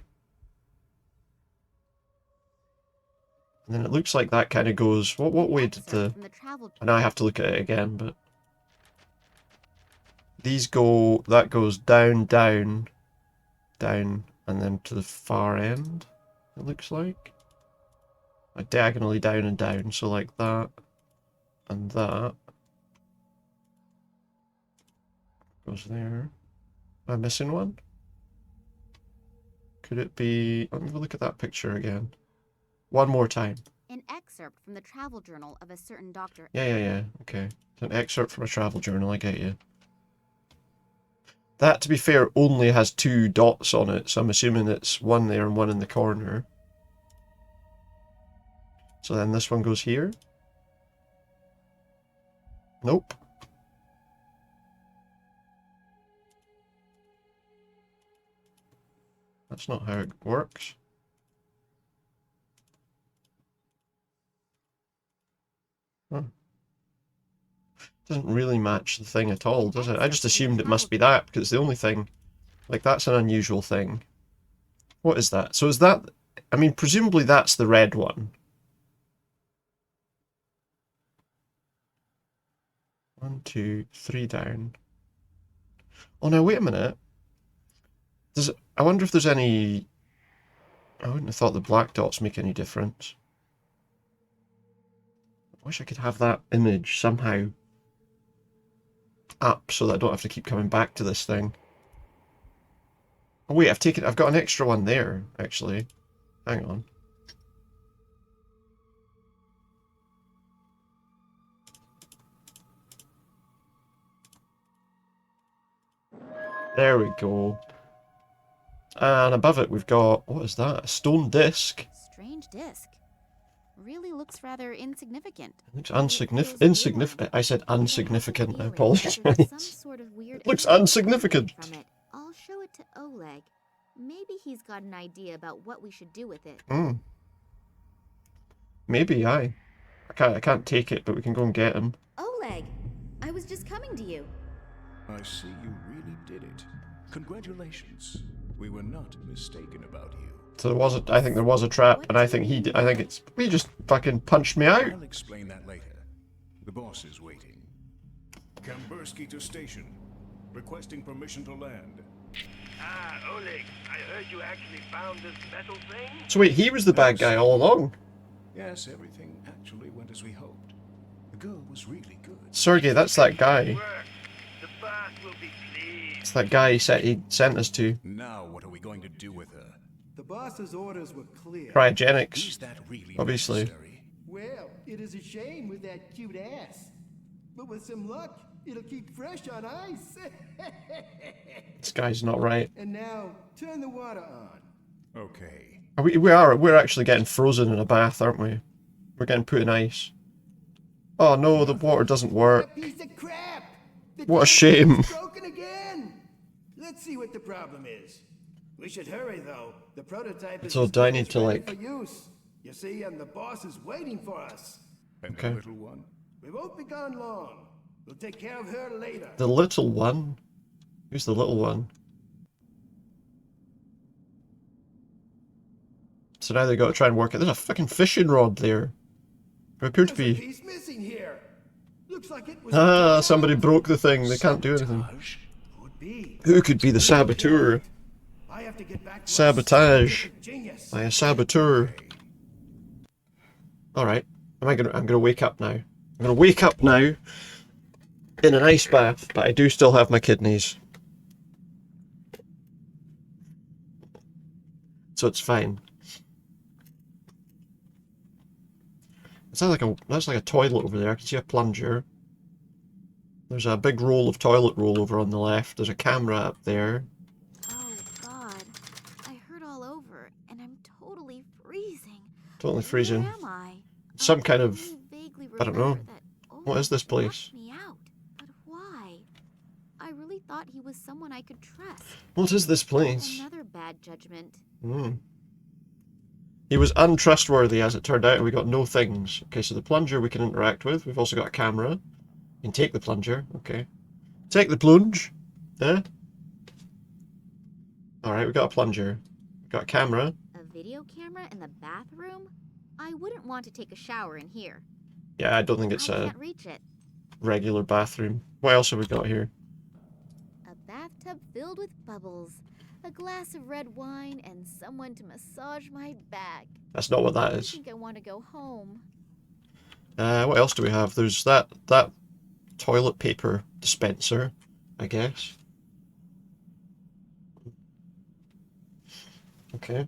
And then it looks like that kind of goes. What way did the? from the travel I know I have to look at it again, but these go. That goes down, down, down, and then to the far end. It looks like diagonally down and down. So like that and that goes there. Am I missing one? Could it be? Let me look at that picture again. One more time. An excerpt from the travel journal of a certain doctor. Yeah. Okay. It's an excerpt from a travel journal, I get you. That, to be fair, only has 2 dots on it, so I'm assuming it's one there and one in the corner. So then this one goes here. Nope. That's not how it works. Huh. Doesn't really match the thing at all, does it? I just assumed it must be that, because it's the only thing. Like, that's an unusual thing. What is that? So is that... I mean, presumably that's the red one. 1, 2, 3 down. Oh, now, wait a minute. I wonder if there's any... I wouldn't have thought the black dots make any difference. I wish I could have that image somehow up so that I don't have to keep coming back to this thing. Oh wait, I've got an extra one there, actually. Hang on. There we go. And above it we've got, what is that? A stone disc. Strange disc. Really looks rather insignificant. It looks insignificant. I said insignificant. I apologize. It looks insignificant. From it. I'll show it to Oleg. Maybe he's got an idea about what we should do with it. Maybe, aye. I can't take it, but we can go and get him. Oleg, I was just coming to you. I see you really did it. Congratulations. We were not mistaken about you. So I think there was a trap, and I think he just fucking punched me out. I'll explain that later. The boss is waiting. Kambursky to station. Requesting permission to land. Ah, Oleg, I heard you actually found this metal thing? So wait, he was the bad guy all along. Yes, everything actually went as we hoped. The girl was really good. Sergey, that's that guy. Work. The boss will be pleased. It's that guy he sent us to. Now what are we going to do with her? The boss's orders were clear. Cryogenics. Is that really Obviously. necessary? Well, it is a shame with that cute ass. But with some luck, it'll keep fresh on ice. This guy's not right. And now, turn the water on. Okay. We're actually getting frozen in a bath, aren't we? We're getting put in ice. Oh no, the water doesn't work. A piece of crap! The What a tank shame. is broken again! Let's see what the problem is. We should hurry, though. The prototype is So do I need to, ready like... for use. You see, and the boss is waiting for us. And Okay. the little one? We won't be gone long. We'll take care of her later. The little one? Who's the little one? So now they got to try and work it. There's a fucking fishing rod there. There appeared to There's a be... piece missing here. Looks like it was. Ah, somebody broke the thing. They can't do anything. Sabotage? Could be. Who could be the saboteur? I have to get back to our Sabotage scientific genius. by a saboteur. Alright. I'm gonna wake up now. I'm gonna wake up now in an ice bath, but I do still have my kidneys. So it's fine. That's like a toilet over there. I can see a plunger. There's a big roll of toilet roll over on the left. There's a camera up there. Oh, God. I hurt all over, and I'm totally freezing. Totally freezing. Where am I? Some kind of... Vaguely I don't know. remember that What is this Olaf place? locked me out. But why? I really thought he was someone I could trust. What is this place? Another bad judgment. He was untrustworthy, as it turned out, and we got no things. Okay, so the plunger we can interact with. We've also got a camera. You can take the plunger. Okay. Take the plunge. Eh? Alright, we got a plunger. We got a camera. A video camera in the bathroom? I wouldn't want to take a shower in here. Yeah, I don't think it's I a can't reach it. regular bathroom. What else have we got here? A bathtub filled with bubbles, a glass of red wine, and someone to massage my back. That's not what that I is. think I want to go home. What else do we have? There's that toilet paper dispenser, I guess. Okay.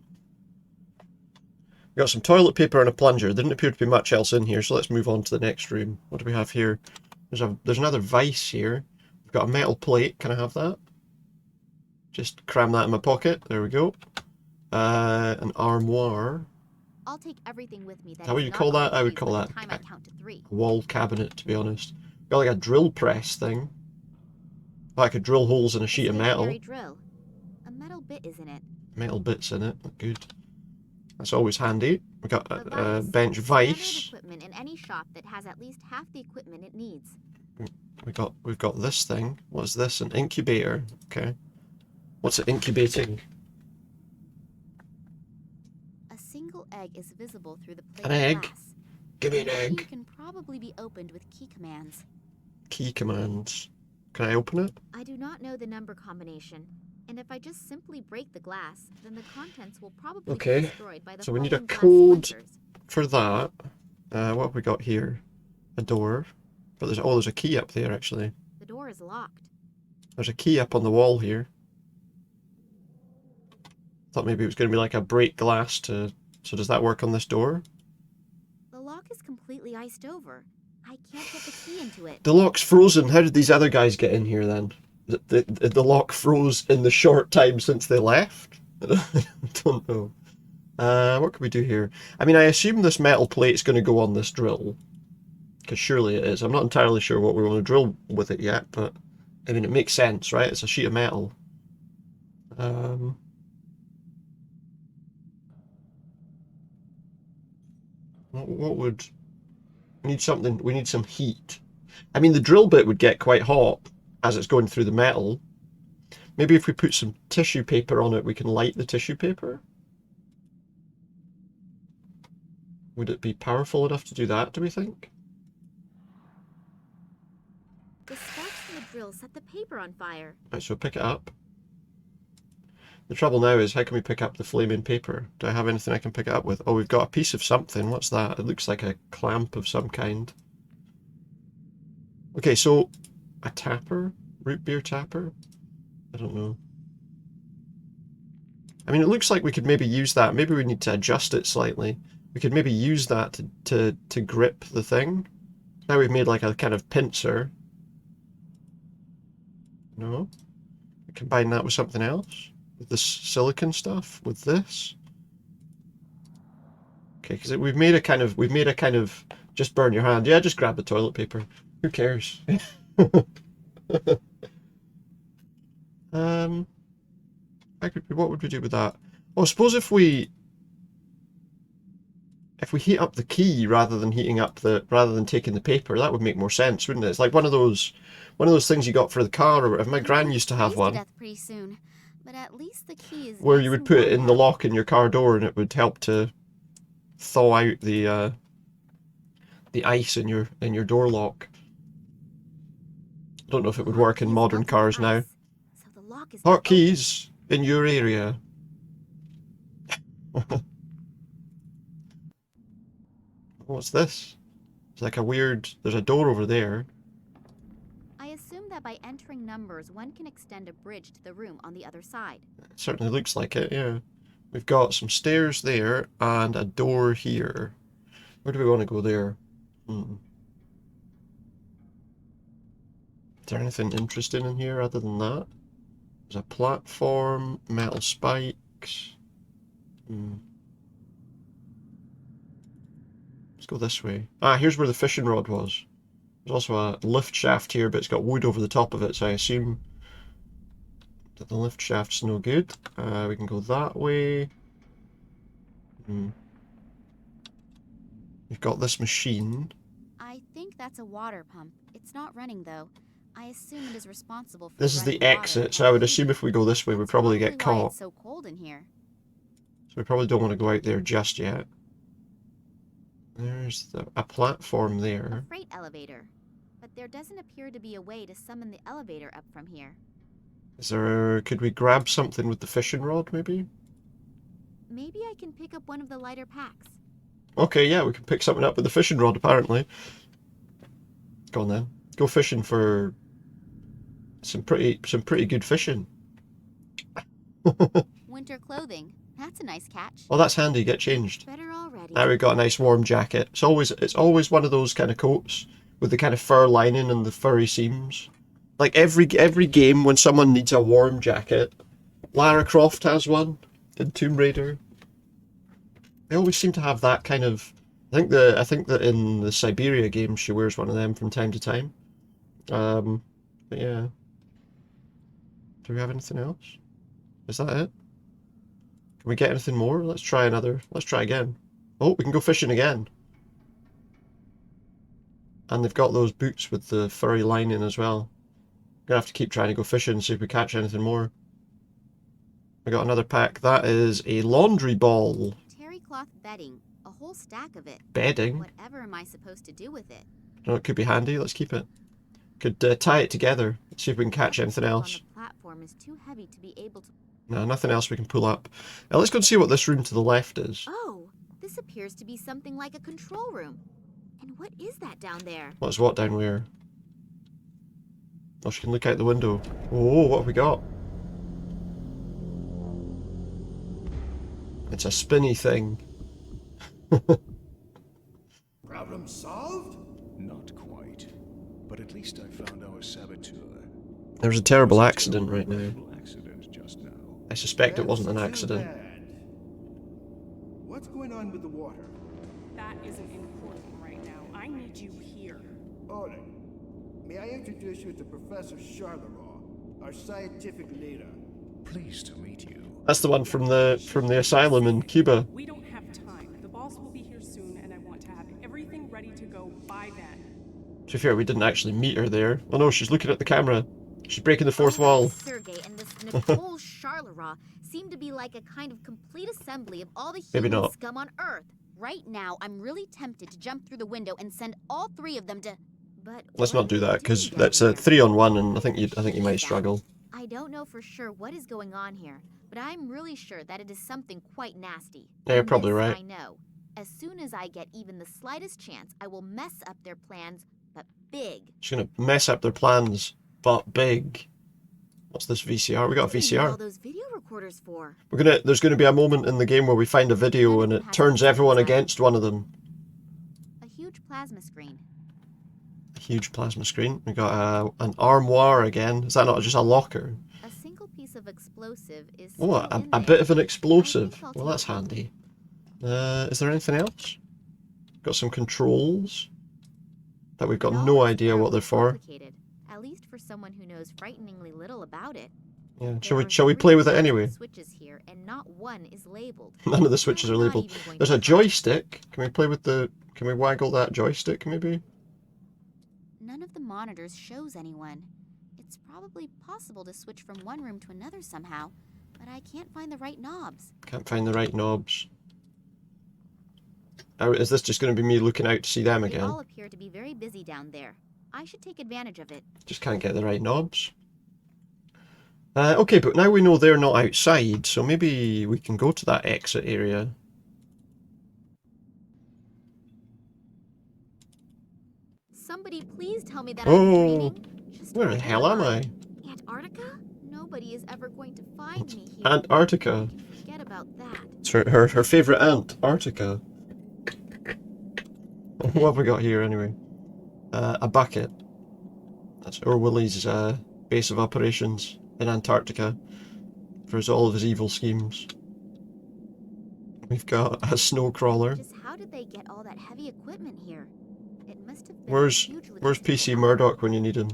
We got some toilet paper and a plunger. There didn't appear to be much else in here, so let's move on to the next room. What do we have here? There's another vise here. We've got a metal plate. Can I have that? Just cram that in my pocket. There we go. An armoire. I'll take everything with me. That How would is you not call that? I would used call by that the time I count to 3. a wall cabinet, to be honest. Got like a drill press thing. Oh, I could drill holes in a sheet of metal. Stationary drill. A metal bit is in it. Metal bits in it. Good. That's always handy. We got A a vise. bench Standard vise. equipment in any shop that has at least half the equipment it needs. We've got this thing. What's this? An incubator. Okay. What's it incubating? A single egg is visible through the plate An of egg? glass. Give me an The key egg. can probably be opened with key commands. Key commands. Can I open it? I do not know the number combination, and if I just simply break the glass, then the contents will probably Okay, be destroyed by the so we need a falling glass code. splinters. For that, what have we got here? A door. But there's a key up there, actually. The door is locked. There's a key up on the wall here. Thought maybe it was going to be like a break glass to... So does that work on this door? The lock is completely iced over. I can't get the key into it. The lock's frozen. How did these other guys get in here then? The lock froze in the short time since they left? I don't know. What can we do here? I mean, I assume this metal plate's going to go on this drill. Because surely it is. I'm not entirely sure what we want to drill with it yet, but... I mean, it makes sense, right? It's a sheet of metal. What would... We need something... We need some heat. I mean, the drill bit would get quite hot as it's going through the metal. Maybe if we put some tissue paper on it, we can light the tissue paper? Would it be powerful enough to do that, do we think? The sparks from the drill set the paper on fire. Right, so pick it up. The trouble now is, how can we pick up the flaming paper? Do I have anything I can pick it up with? Oh, we've got a piece of something. What's that? It looks like a clamp of some kind. Okay, so a tapper? Root beer tapper? I don't know. I mean, it looks like we could maybe use that. Maybe we need to adjust it slightly. We could maybe use that to grip the thing. Now we've made like a kind of pincer. No? We combine that with something else? With this silicon stuff? With this? Okay, because we've made a kind of just burn your hand. Yeah, just grab the toilet paper. Who cares? What would we do with that? Oh, I suppose if we heat up the key rather than taking the paper, that would make more sense, wouldn't it? It's like one of those things you got for the car or whatever. My gran used to have freeze one. to death pretty soon, but at least the key is Where nice you would and put it warm in the now. lock in your car door and it would help to thaw out the ice in your door lock. I don't know if it would work in Hotkey is modern melted cars now. ice, so the lock is not Hotkeys in your area. What's this? It's like a weird... There's a door over there. open. I assume that by entering numbers, one can extend a bridge to the room on the other side. It certainly looks like it, yeah. We've got some stairs there and a door here. Where do we want to go there? Is there anything interesting in here other than that? There's a platform, metal spikes. Let's go this way. Ah, here's where the fishing rod was. There's also a lift shaft here, but it's got wood over the top of it, so I assume that the lift shaft's no good. We can go that way. We've got this machine. I think that's a water pump. It's not running though. I assume it is responsible for This is the running water exit, and so I would heat. assume if we go this way, we That's probably get probably why caught. it's so cold in here. So we probably don't want to go out there just yet. There's a platform A there. freight elevator. But there doesn't appear to be a way to summon the elevator up from here. Could we grab something with the fishing rod, maybe? Maybe I can pick up one of the lighter packs. Okay, yeah, we can pick something up with the fishing rod, apparently. Go on then. Go fishing for some pretty good fishing. Winter clothing. That's a nice catch. Oh, that's handy. Get changed. Better already. Now we've got a nice warm jacket. It's always one of those kind of coats with the kind of fur lining and the furry seams. Like every game when someone needs a warm jacket, Lara Croft has one in Tomb Raider. They always seem to have that kind of. I think that in the Siberia game she wears one of them from time to time. But yeah. Do we have anything else? Is that it? Can we get anything more? Let's try again. Oh, we can go fishing again. And they've got those boots with the furry lining as well. I'm gonna have to keep trying to go fishing and see if we catch anything more. I got another pack. That is a laundry ball. Terry cloth bedding. A whole stack of it. Bedding? Whatever am I supposed to do with it? No, it could be handy. Let's keep it. Could tie it together. See if we can catch anything else. On the platform is too heavy to be able to. No, nothing else we can pull up. Now let's go and see what this room to the left is. Oh, this appears to be something like a control room. And what is that down there? What's what down where? Oh, she can look out the window. Oh, what have we got? It's a spinny thing. Problem solved? Not quite. But at least I found our saboteur. There's a terrible accident right now. Terrible accident just now. I suspect it wasn't an That's too accident. bad. What's going on with the water? That isn't important right now. I need you here. Order. May I introduce you to Professor Charleroi, our scientific leader? Pleased to meet you. That's the one from the asylum in Cuba. We don't have time. The boss will be here soon, and I want to have everything ready to go by then. To be fair, we didn't actually meet her there. Oh no, she's looking at the camera. She's breaking the fourth wall. Sergei and this Nicole Charleroi seem to be like a kind of complete assembly of all the Maybe human not. scum on Earth. Right now, I'm really tempted to jump through the window and send all three of them to. But Let's what not do are they that because doing that's down a there? 3-on-1, and I think you might struggle. I don't know for sure what is going on here, but I'm really sure that it is something quite nasty. Yeah, you're And probably this right. I know. As soon as I get even the slightest chance, I will mess up their plans, but big. She's gonna mess up their plans, but big. What's this VCR? We got a What do you need all VCR. those video recorders for? There's gonna be a moment in the game where we find a video and it turns everyone against one of them. A huge plasma screen. A huge plasma screen. We got an armoire again. Is that not just a locker? A single piece of explosive is. Oh, still a in bit there. of an explosive. I think I'll Well, take that's it. handy. Is there anything else? Got some controls that we've got no it's idea what they're terribly for. complicated, at least for someone who knows frighteningly little about it. Yeah. There Shall are we play with it 3 anyway? switches here, and not one is labeled. None of the switches I'm are not labeled. even going There's to a try. joystick. Can we play with the... Can we waggle that joystick, maybe? None of the monitors shows anyone. It's probably possible to switch from one room to another somehow, but I can't find the right knobs. Can't find the right knobs. Oh, is this just going to be me looking out to see them They again? all appear to be very busy down there. I should take advantage of it. Just can't get the right knobs. Okay, but now we know they're not outside, so maybe we can go to that exit area. Somebody please tell me that Oh, I'm dreaming. Just where the hell am I? Antarctica? Nobody is ever going to find me here. Antarctica. Forget about that. It's her favourite ant, Antarctica. What have we got here anyway? A bucket. That's Orwilly's base of operations in Antarctica for all of his evil schemes. We've got a snow crawler. Just how did they get all that heavy equipment here? It must have been Where's huge PC logistical Murdoch when you need him?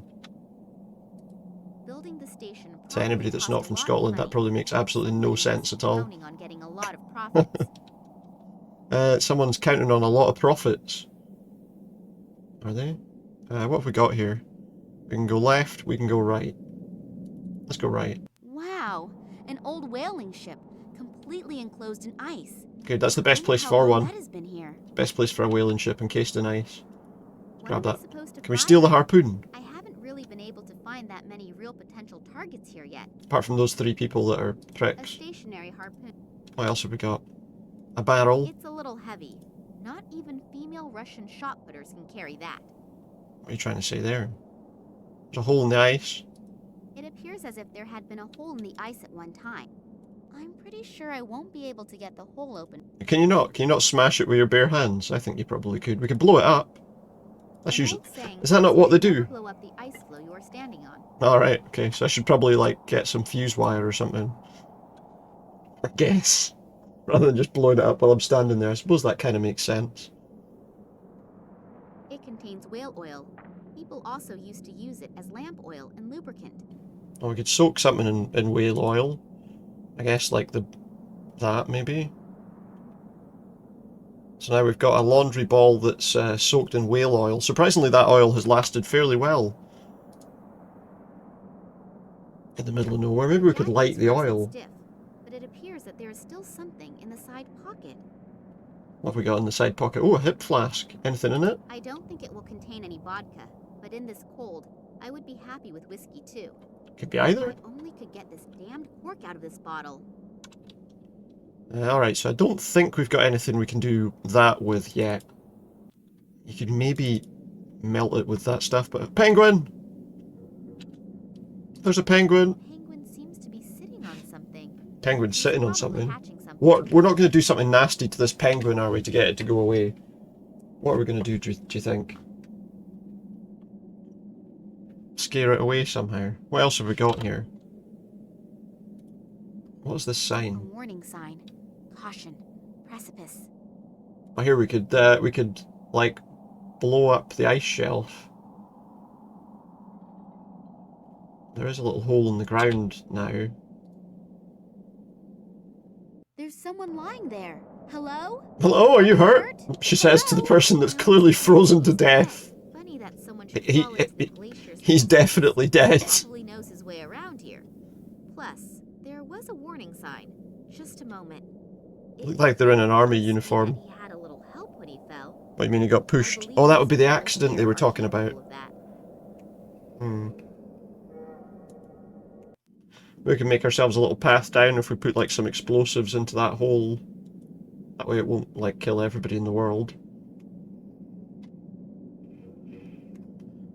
Building the station To anybody that's not from Scotland, that probably makes absolutely no sense at all. Counting on getting a lot of profits. Someone's counting on a lot of profits. Are they? What have we got here? We can go left, we can go right. Let's go right. Wow, an old whaling ship, completely enclosed in ice. Okay, that's the best Wonder place how for long one. That has been here. Best place for a whaling ship, encased in ice. What Grab am I that. supposed to Can we fly steal the with? harpoon? I haven't really been able to find that many real potential targets here yet. Apart from those 3 people that are A pricks. stationary harpoon. What else have we got? A barrel. It's a little heavy. Not even female Russian shot putters can carry that. What are you trying to say there? There's a hole in the ice. It appears as if there had been a hole in the ice at one time. I'm pretty sure I won't be able to get the hole open. Can you not smash it with your bare hands? I think you probably could. We could blow it up. That's An usually... old saying Is that not says what they don't do? Blow up the ice floe you are standing on. Alright, okay, so I should probably, like, get some fuse wire or something. I guess. Rather than just blowing it up while I'm standing there. I suppose that kind of makes sense. It contains whale oil. People also used to use it as lamp oil and lubricant. Or we could soak something in whale oil. I guess, like, that, maybe? So now we've got a laundry ball that's soaked in whale oil. Surprisingly, that oil has lasted fairly well. In the middle of nowhere. Maybe we could That light the is nice and oil. stiff, but it appears that there is still something in the side pocket. What have we got in the side pocket? Oh, a hip flask. Anything in it? I don't think it will contain any vodka, but in this cold, I would be happy with whiskey too. Could be If either. I only could get this damned cork out of this bottle. Alright, so I don't think we've got anything we can do that with yet. You could maybe melt it with that stuff, but... Penguin! There's a penguin! Penguin seems to be sitting on something. Penguin's He's sitting on probably something. hatching something. What? We're not going to do something nasty to this penguin, are we, to get it to go away? What are we going to do you think? Scare it away somehow. What else have we got here? What's this A sign? warning sign. Caution. Precipice. Oh, here we could, like, blow up the ice shelf. There is a little hole in the ground now. There's someone lying there. Hello? Hello, are you hurt? She says to the person that's clearly frozen to death. Funny that someone should He- fall into the he- glacier's He's hands. definitely dead. Probably knows his way around here. Plus, there was a warning sign. Just a moment. Look like they're in an army It uniform. He had a little help when he fell. What do you mean he got I pushed? believe Oh, that these would be the people accident here they were are talking capable about. of that. Hmm. We can make ourselves a little path down if we put like some explosives into that hole. That way it won't like kill everybody in the world.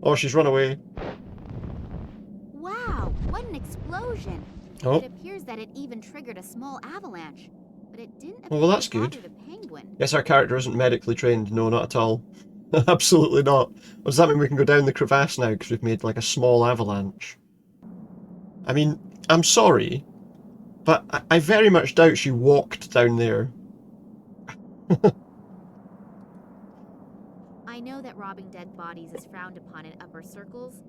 Oh, she's run away. Wow, what an explosion! Oh. It appears that it even triggered a small avalanche, but it didn't appear Oh, well, that's to bother good. the penguin. Yes, our character isn't medically trained. No, not at all. Absolutely not. What does that mean? We can go down the crevasse now because we've made like a small avalanche. I mean, I'm sorry, but I very much doubt she walked down there. I know that robbing dead bodies is frowned upon in upper circles,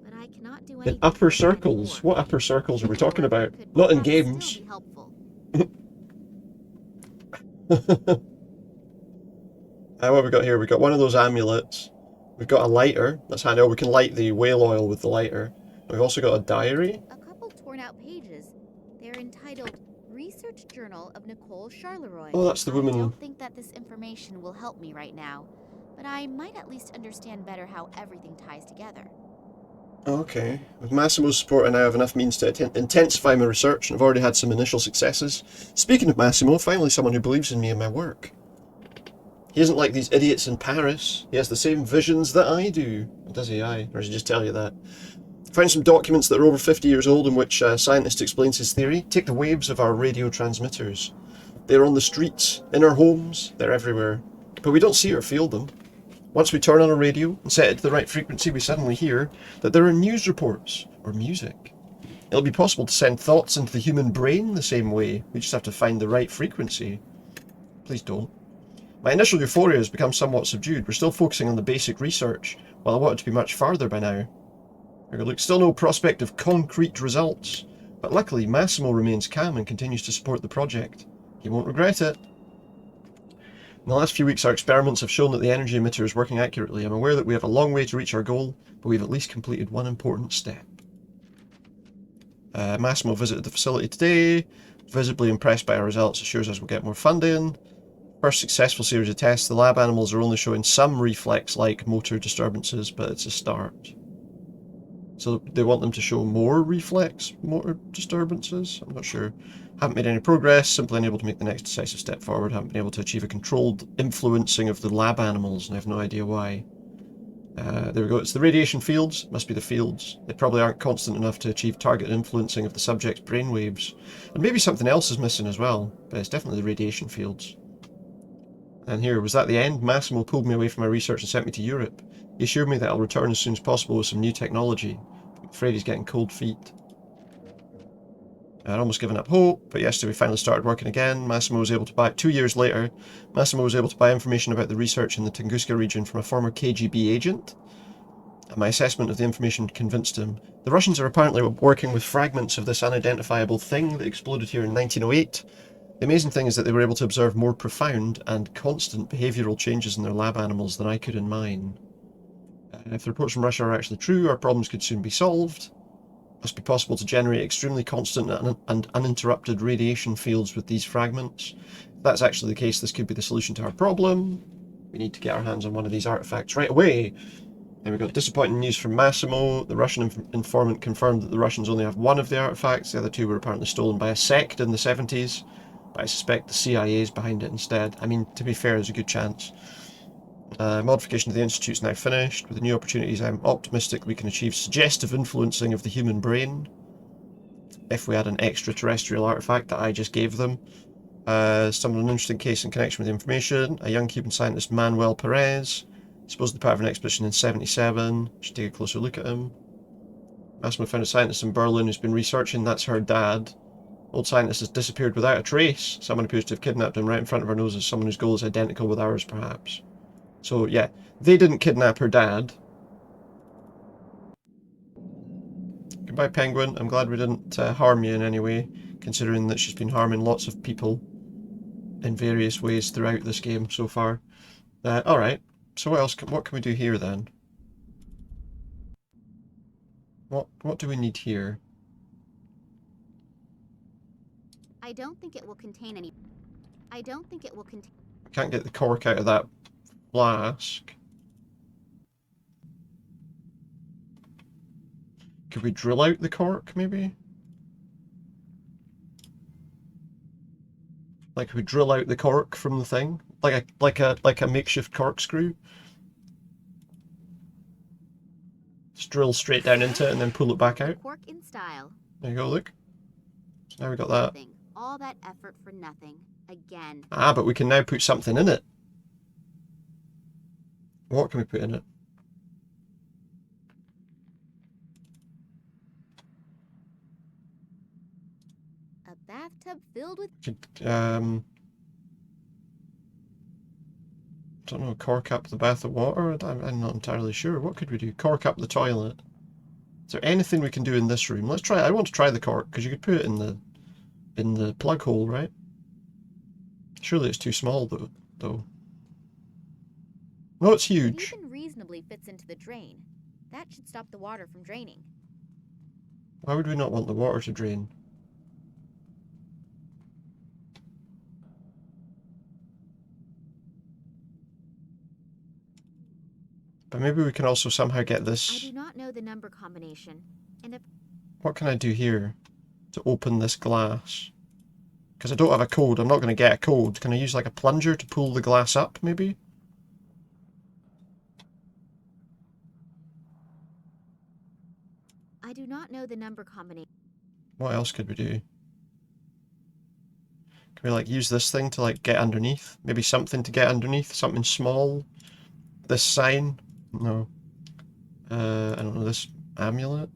but I cannot do In anything upper with it anymore. circles? What upper circles are we talking However, about? could Not in perhaps games. still be helpful. What have we got here? We've got one of those amulets. We've got a lighter. That's handy. Oh, we can light the whale oil with the lighter. We've also got a diary. A couple torn out pages. They're entitled Research Journal of Nicole Charleroi. Oh, that's the woman. I don't think that this information will help me right now, but I might at least understand better how everything ties together. Okay. With Massimo's support, I now have enough means to intensify my research, and I've already had some initial successes. Speaking of Massimo, finally someone who believes in me and my work. He isn't like these idiots in Paris. He has the same visions that I do. Does he, aye? Or does he just tell you that? Found some documents that are over 50 years old in which a scientist explains his theory. Take the waves of our radio transmitters. They're on the streets, in our homes, they're everywhere. But we don't see or feel them. Once we turn on a radio and set it to the right frequency, we suddenly hear that there are news reports, or music. It'll be possible to send thoughts into the human brain the same way. We just have to find the right frequency. Please don't. My initial euphoria has become somewhat subdued. We're still focusing on the basic research, while I wanted to be much farther by now. Look, still no prospect of concrete results, but luckily Massimo remains calm and continues to support the project. He won't regret it. In the last few weeks, our experiments have shown that the energy emitter is working accurately. I'm aware that we have a long way to reach our goal, but we've at least completed one important step. Massimo visited the facility today, visibly impressed by our results, assures us we'll get more funding. First successful series of tests, the lab animals are only showing some reflex-like motor disturbances, but it's a start. So they want them to show more reflex motor disturbances? I'm not sure. Haven't made any progress, simply unable to make the next decisive step forward. Haven't been able to achieve a controlled influencing of the lab animals, and I have no idea why. There we go, it's the radiation fields. Must be the fields. They probably aren't constant enough to achieve targeted influencing of the subject's brainwaves. And maybe something else is missing as well, but it's definitely the radiation fields. And here, was that the end? Massimo pulled me away from my research and sent me to Europe. He assured me that I'll return as soon as possible with some new technology. I'm afraid he's getting cold feet. I'd almost given up hope, but yesterday we finally started working again. Massimo was able to buy, 2 years later, Massimo was able to buy information about the research in the Tunguska region from a former KGB agent. And my assessment of the information convinced him. The Russians are apparently working with fragments of this unidentifiable thing that exploded here in 1908. The amazing thing is that they were able to observe more profound and constant behavioural changes in their lab animals than I could in mine. If the reports from Russia are actually true, our problems could soon be solved. It must be possible to generate extremely constant and uninterrupted radiation fields with these fragments. If that's actually the case, this could be the solution to our problem. We need to get our hands on one of these artifacts right away. And we got disappointing news from Massimo. The Russian informant confirmed that the Russians only have one of the artifacts. The other two were apparently stolen by a sect in the 70s. But I suspect the CIA is behind it instead. I mean, to be fair, there's a good chance. Modification of the Institute's now finished. With the new opportunities, I'm optimistic we can achieve suggestive influencing of the human brain. If we had an extraterrestrial artifact that I just gave them. Stumbled on an interesting case in connection with the information. A young Cuban scientist, Manuel Perez, supposedly part of an expedition in '77. Should take a closer look at him. Massimo found a scientist in Berlin who's been researching. That's her dad. Old scientist has disappeared without a trace. Someone appears to have kidnapped him right in front of our noses. Someone whose goal is identical with ours, perhaps. So, yeah, they didn't kidnap her dad. Goodbye, Penguin. I'm glad we didn't harm you in any way, considering that she's been harming lots of people in various ways throughout this game so far. Alright, so what can we do here then? What do we need here? I don't think it will contain any. I don't think it will contain. I can't get the cork out of that flask. Could we drill out the cork, maybe? Like, could we drill out the cork from the thing? Like a makeshift corkscrew? Just drill straight down into it and then pull it back out. Cork in style. There you go, look. So now we got that. Nothing. All that effort for nothing. Again. Ah, but we can now put something in it. What can we put in it? A bathtub filled with. Don't know, cork up the bath of water? I'm not entirely sure. What could we do? Cork up the toilet. Is there anything we can do in this room? Let's try. I want to try the cork because you could put it in the plug hole, right? Surely it's too small though. No, it's It huge. even reasonably fits into the drain. That should stop the water from draining. Why would we not want the water to drain? But maybe we can also somehow get I this. do not know the number combination, and if What can I do here to open this glass? Because I don't have a code. I'm not going to get a code. Can I use like a plunger to pull the glass up, maybe? I do not know the number combination. What else could we do? Can we like use this thing to like get underneath? Maybe something to get underneath? Something small? This sign? No. I don't know, this amulet?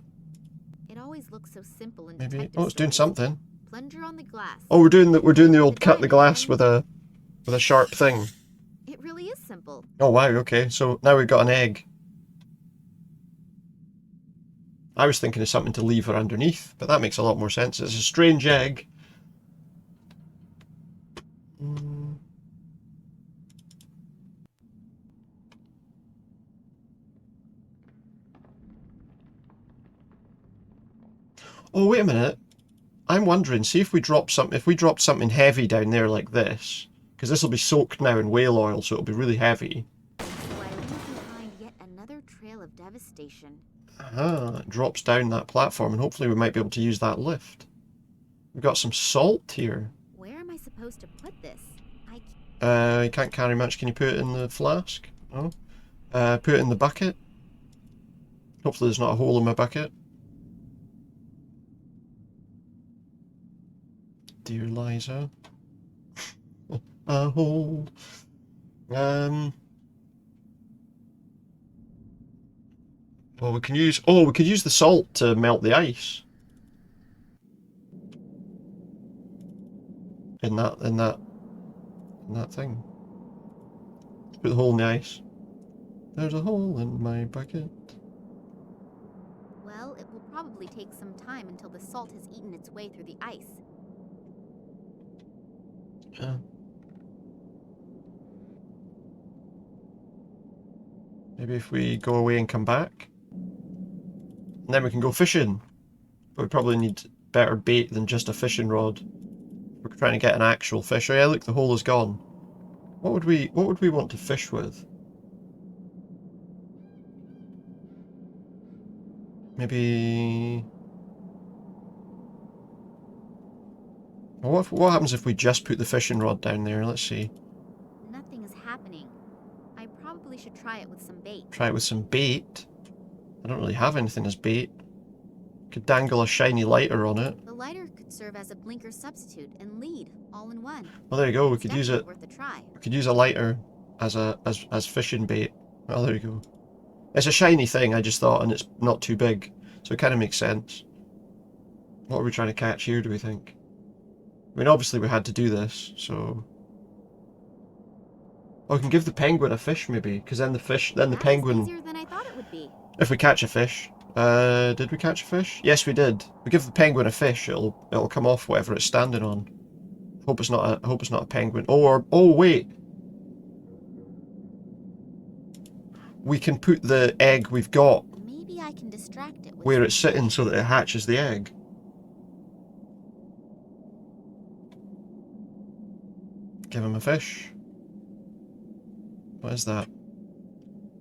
It always looks so simple in Maybe. detective Oh, it's doing stories. something. Plunger on the glass. Oh, we're doing the old cut the glass with a sharp thing. It really is simple. Oh wow, okay. So now we've got an egg. I was thinking of something to leave her underneath, but that makes a lot more sense. It's a strange egg. Oh, wait a minute. I'm wondering, see if we drop something heavy down there like this, because this will be soaked now in whale oil, so it'll be really heavy. So I leave behind yet another trail of devastation. It drops down that platform, and hopefully we might be able to use that lift. We've got some salt here. Where am I supposed to put this? You can't carry much. Can you put it in the flask? No. Put it in the bucket. Hopefully there's not a hole in my bucket. Dear Liza. A hole. Well, we can use the salt to melt the ice. In that thing. Let's put the hole in the ice. There's a hole in my bucket. Well, it will probably take some time until the salt has eaten its way through the ice. Yeah. Maybe if we go away and come back, and then we can go fishing. But we probably need better bait than just a fishing rod. We're trying to get an actual fish. Oh yeah, look, the hole is gone. What would we want to fish with? Maybe. What happens if we just put the fishing rod down there? Let's see. Nothing is happening. I probably should try it with some bait. Try it with some bait. I don't really have anything as bait. Could dangle a shiny lighter on it. The lighter could serve as a blinker substitute and lead all in one. Well, there you go. We It's could use it. definitely worth a try. We could use a lighter as fishing bait. Well, there you go. It's a shiny thing, I just thought, and it's not too big, so it kind of makes sense. What are we trying to catch here, do we think? I mean, obviously we had to do this, so... Oh, we can give the penguin a fish, maybe, because then the That penguin... was easier than I thought it would be. If we catch a fish. Did we catch a fish? Yes, we did. We give the penguin a fish, it'll come off whatever it's standing on. Hope it's not a penguin. Oh wait. We can put the egg we've got Maybe I can distract it with where some it's sitting bait. so that it hatches the egg. Give him a fish. What is that?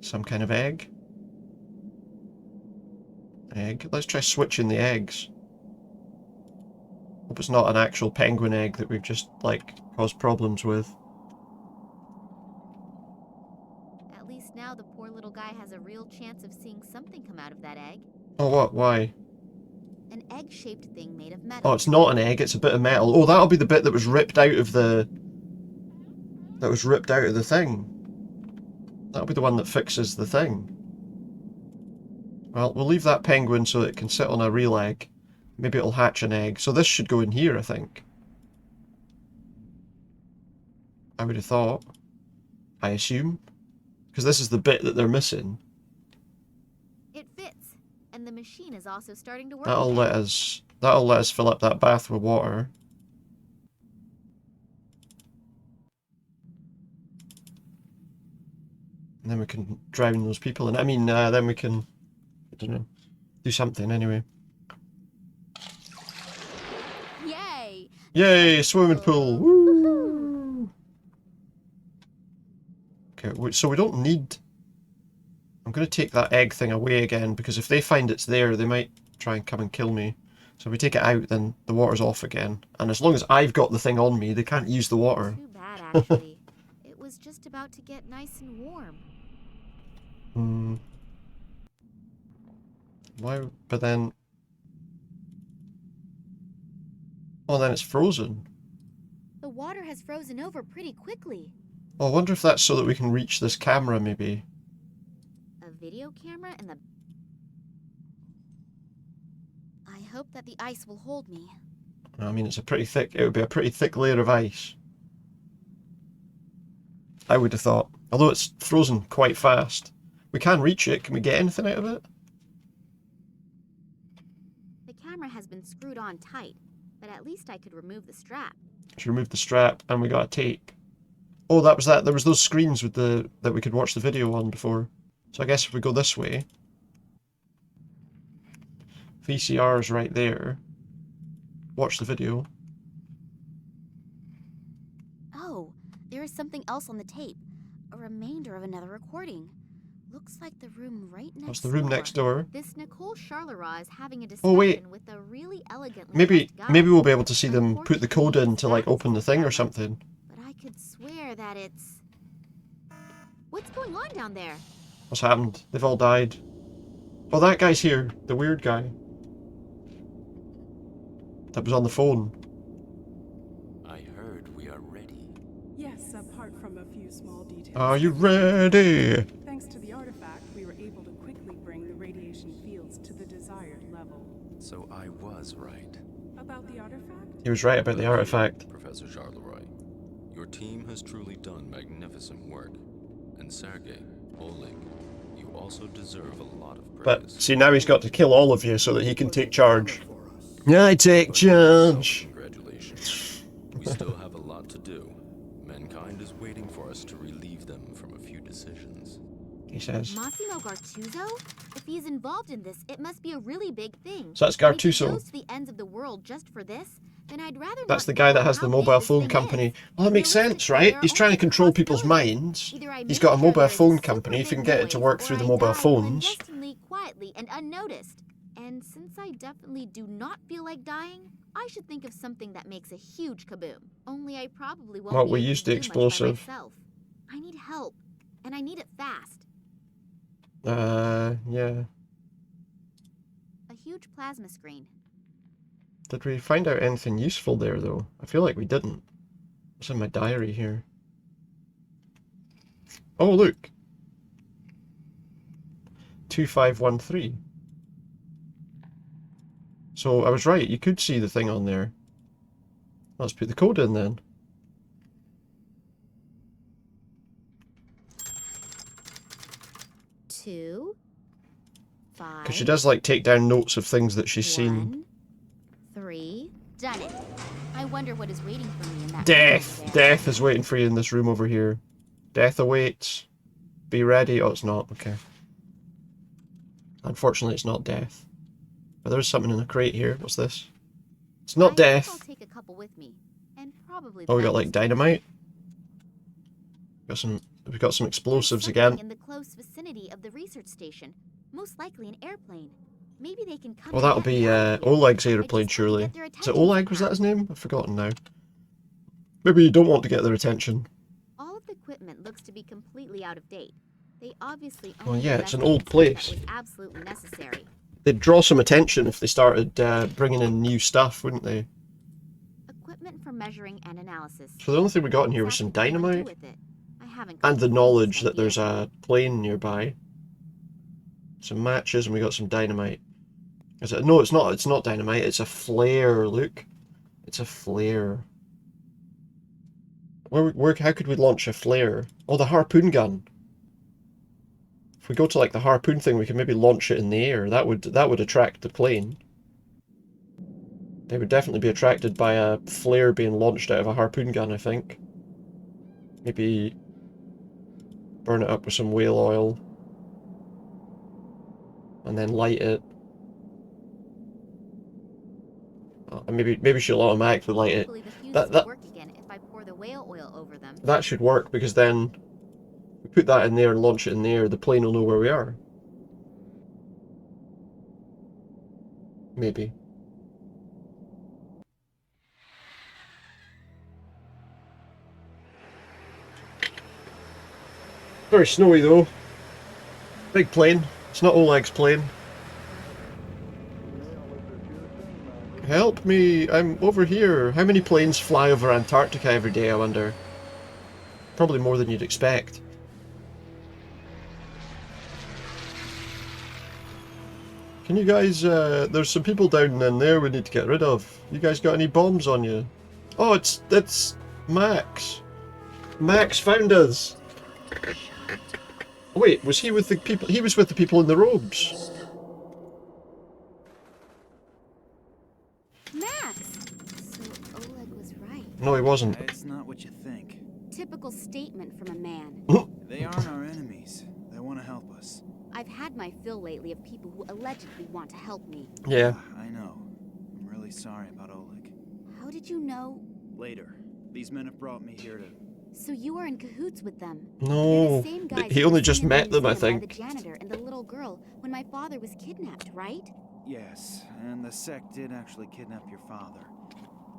Some kind of egg? Egg. Let's try switching the eggs. Hope it's not an actual penguin egg that we've just, like, caused problems with. At least now the poor little guy has a real chance of seeing something come out of that egg. Oh, what? Why? An egg-shaped thing made of metal. Oh, it's not an egg, it's a bit of metal. Oh, that'll be the bit that was ripped out of the... That was ripped out of the thing. That'll be the one that fixes the thing. Well, we'll leave that penguin so that it can sit on a real egg. Maybe it'll hatch an egg. So this should go in here, I think. I would have thought. I assume. Because this is the bit that they're missing. It fits, and And the machine is also starting to work. That'll let us fill up that bath with water. And then we can drown those people in. I mean, then we can, I don't know, do something anyway. Yay! Yay, swimming pool! Woo! Okay, so we don't need... I'm going to take that egg thing away again, because if they find it's there, they might try and come and kill me. So if we take it out, then the water's off again. And as long as I've got the thing on me, they can't use the water. Too bad, actually. It was just about to get nice and warm. Why? But then... Oh, then it's frozen. The water has frozen over pretty quickly. Oh, I wonder if that's so that we can reach this camera, maybe. A video camera in the... I hope that the ice will hold me. I mean, it's a pretty thick... It would be a pretty thick layer of ice. I would have thought. Although it's frozen quite fast. We can reach it. Can we get anything out of it? The camera has been screwed on tight, but at least I could remove the strap. Let's remove the strap, and we got a tape. Oh, that was that. There was those screens with the that we could watch the video on before. So I guess if we go this way, VCR is right there. Watch the video. Oh, there is something else on the tape. A remainder of another recording. Looks like the room right next door. That's the room next door. This Nicole Charleroi is having a discussion Oh wait, with a really elegantly maybe dressed guy. we'll be able to see them put the code in to like open the thing or something. But I could swear that it's... What's going on down there? What's happened? They've all died. Oh, that guy's here. The weird guy. That was on the phone. I heard we are ready. Yes, apart from a few small details. Are you ready? Thanks to the artifact, we were able to quickly bring the radiation fields to the desired level. So I was right. About the artifact? He was right about the artifact. Professor Charleroi. Your team has truly done magnificent work. And Sergei, Oleg, you also deserve a lot of praise. But see, now he's got to kill all of you so that he can take charge. I take charge. Congratulations. We still have a lot to do. Mankind is waiting for us to relieve them from a few decisions. He says. Massimo Gartuso? If he's involved in this, it must be a really big thing. So that's And if he Gartuso. goes to the ends of the world just for this, then I'd rather That's not the guy that know has the how mobile big this phone thing company. is. Well, that makes sense, right? He's trying to control people's minds. Either I He's make got a sure mobile there is a phone super company. If he can big get it to noise, work or through the I mobile die phones. clandestinely, quietly, and unnoticed. And since I definitely do not feel like dying, I should think of something that makes a huge kaboom. Only I probably won't Well, be we able used to the do much by explosive. myself. I need help, and I need it fast. Yeah. A huge plasma screen. Did we find out anything useful there, though? I feel like we didn't. What's in my diary here? Oh, look. 2513. So I was right, you could see the thing on there. Let's put the code in then. Two, 5. Because she does like take down notes of things that she's seen. 1, 3. Done it. I wonder what is waiting for me in that Death! room there. Death is waiting for you in this room over here. Death awaits. Be ready. Oh, it's not. Okay. Unfortunately, it's not death. But there's something in a crate here. What's this? It's not I think death. I'll take a couple with me, and probably. Oh, we got the like dynamite. We've got some explosives again. In the close vicinity of the research station, most likely an airplane. Maybe they can come. Well, and that'll get me be out of here. Oleg's I just aeroplane, want to surely. get their Is it attention Oleg? Was that somehow. his name? I've forgotten now. Maybe you don't want to get their attention. All of the equipment looks to be completely out of date. They obviously. Well, only yeah, it's an invested old in stuff place. That was absolutely necessary. They'd draw some attention if they started bringing in new stuff, wouldn't they? Equipment for measuring and analysis. So the only thing we got in here was some Exactly what do I do dynamite. with it? I haven't And the got knowledge slightest that there's idea. a plane nearby. Some matches, and we got some dynamite. Is it? No, it's not. It's not dynamite. It's a flare. Look, it's a flare. Where? How could we launch a flare? Oh, the harpoon gun. If we go to like the harpoon thing, we can maybe launch it in the air. That would attract the plane. They would definitely be attracted by a flare being launched out of a harpoon gun, I think. Maybe burn it up with some whale oil. And then light it. And maybe she'll automatically light it. Hopefully the fuse That will work again if I pour the whale oil over them. that should work, because then we put that in there and launch it in the air, the plane will know where we are. Maybe. Very snowy though. Big plane. It's not Oleg's plane. Help me! I'm over here. How many planes fly over Antarctica every day, I wonder? Probably more than you'd expect. Can you guys, there's some people down in there we need to get rid of. You guys got any bombs on you? Oh, it's Max. Max found us. Wait, was he with the people? He was with the people in the robes. Max! So Oleg was right. No, he wasn't. It's not what you think. Typical statement from a man. They aren't our enemies. They want to help us. I've had my fill lately of people who allegedly want to help me. Yeah. I know. I'm really sorry about Oleg. How did you know? Later. These men have brought me here to... So you are in cahoots with them? No, They're the same guys he who only were just seen in met them, I museum by think. the janitor and the little girl when my father was kidnapped, right? Yes, and the sect did actually kidnap your father.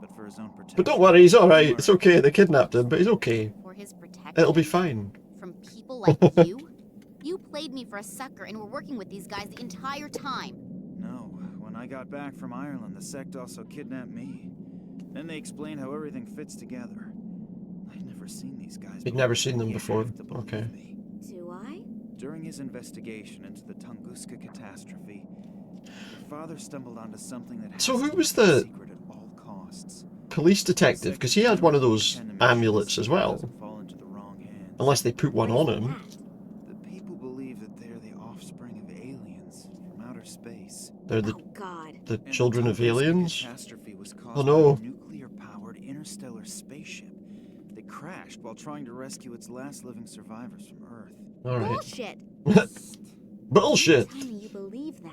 But for his own protection... But don't worry, he's alright. It's okay, they kidnapped him, but he's okay. For his protection? It'll be fine. From people like you? You played me for a sucker and were working with these guys the entire time. No, when I got back from Ireland, the sect also kidnapped me. Then they explained how everything fits together. I'd never seen these guys You'd never seen them You before. have to believe Okay. me. Do I? During his investigation into the Tunguska catastrophe, your father stumbled onto something that has So who to was be kept the- secret at all costs. Police detective, because he had one of those amulets as well. Doesn't fall into the wrong hands. Unless they put one on him. The people believe that they're the offspring of aliens from outer space. They're the, Oh God. the And children the of Tunguska aliens. catastrophe was caused Oh no. by a nuclear-powered interstellar spaceship that crashed while trying to rescue its last living survivors from Earth. Alright. Bullshit. Bullshit! Tell me you believe that.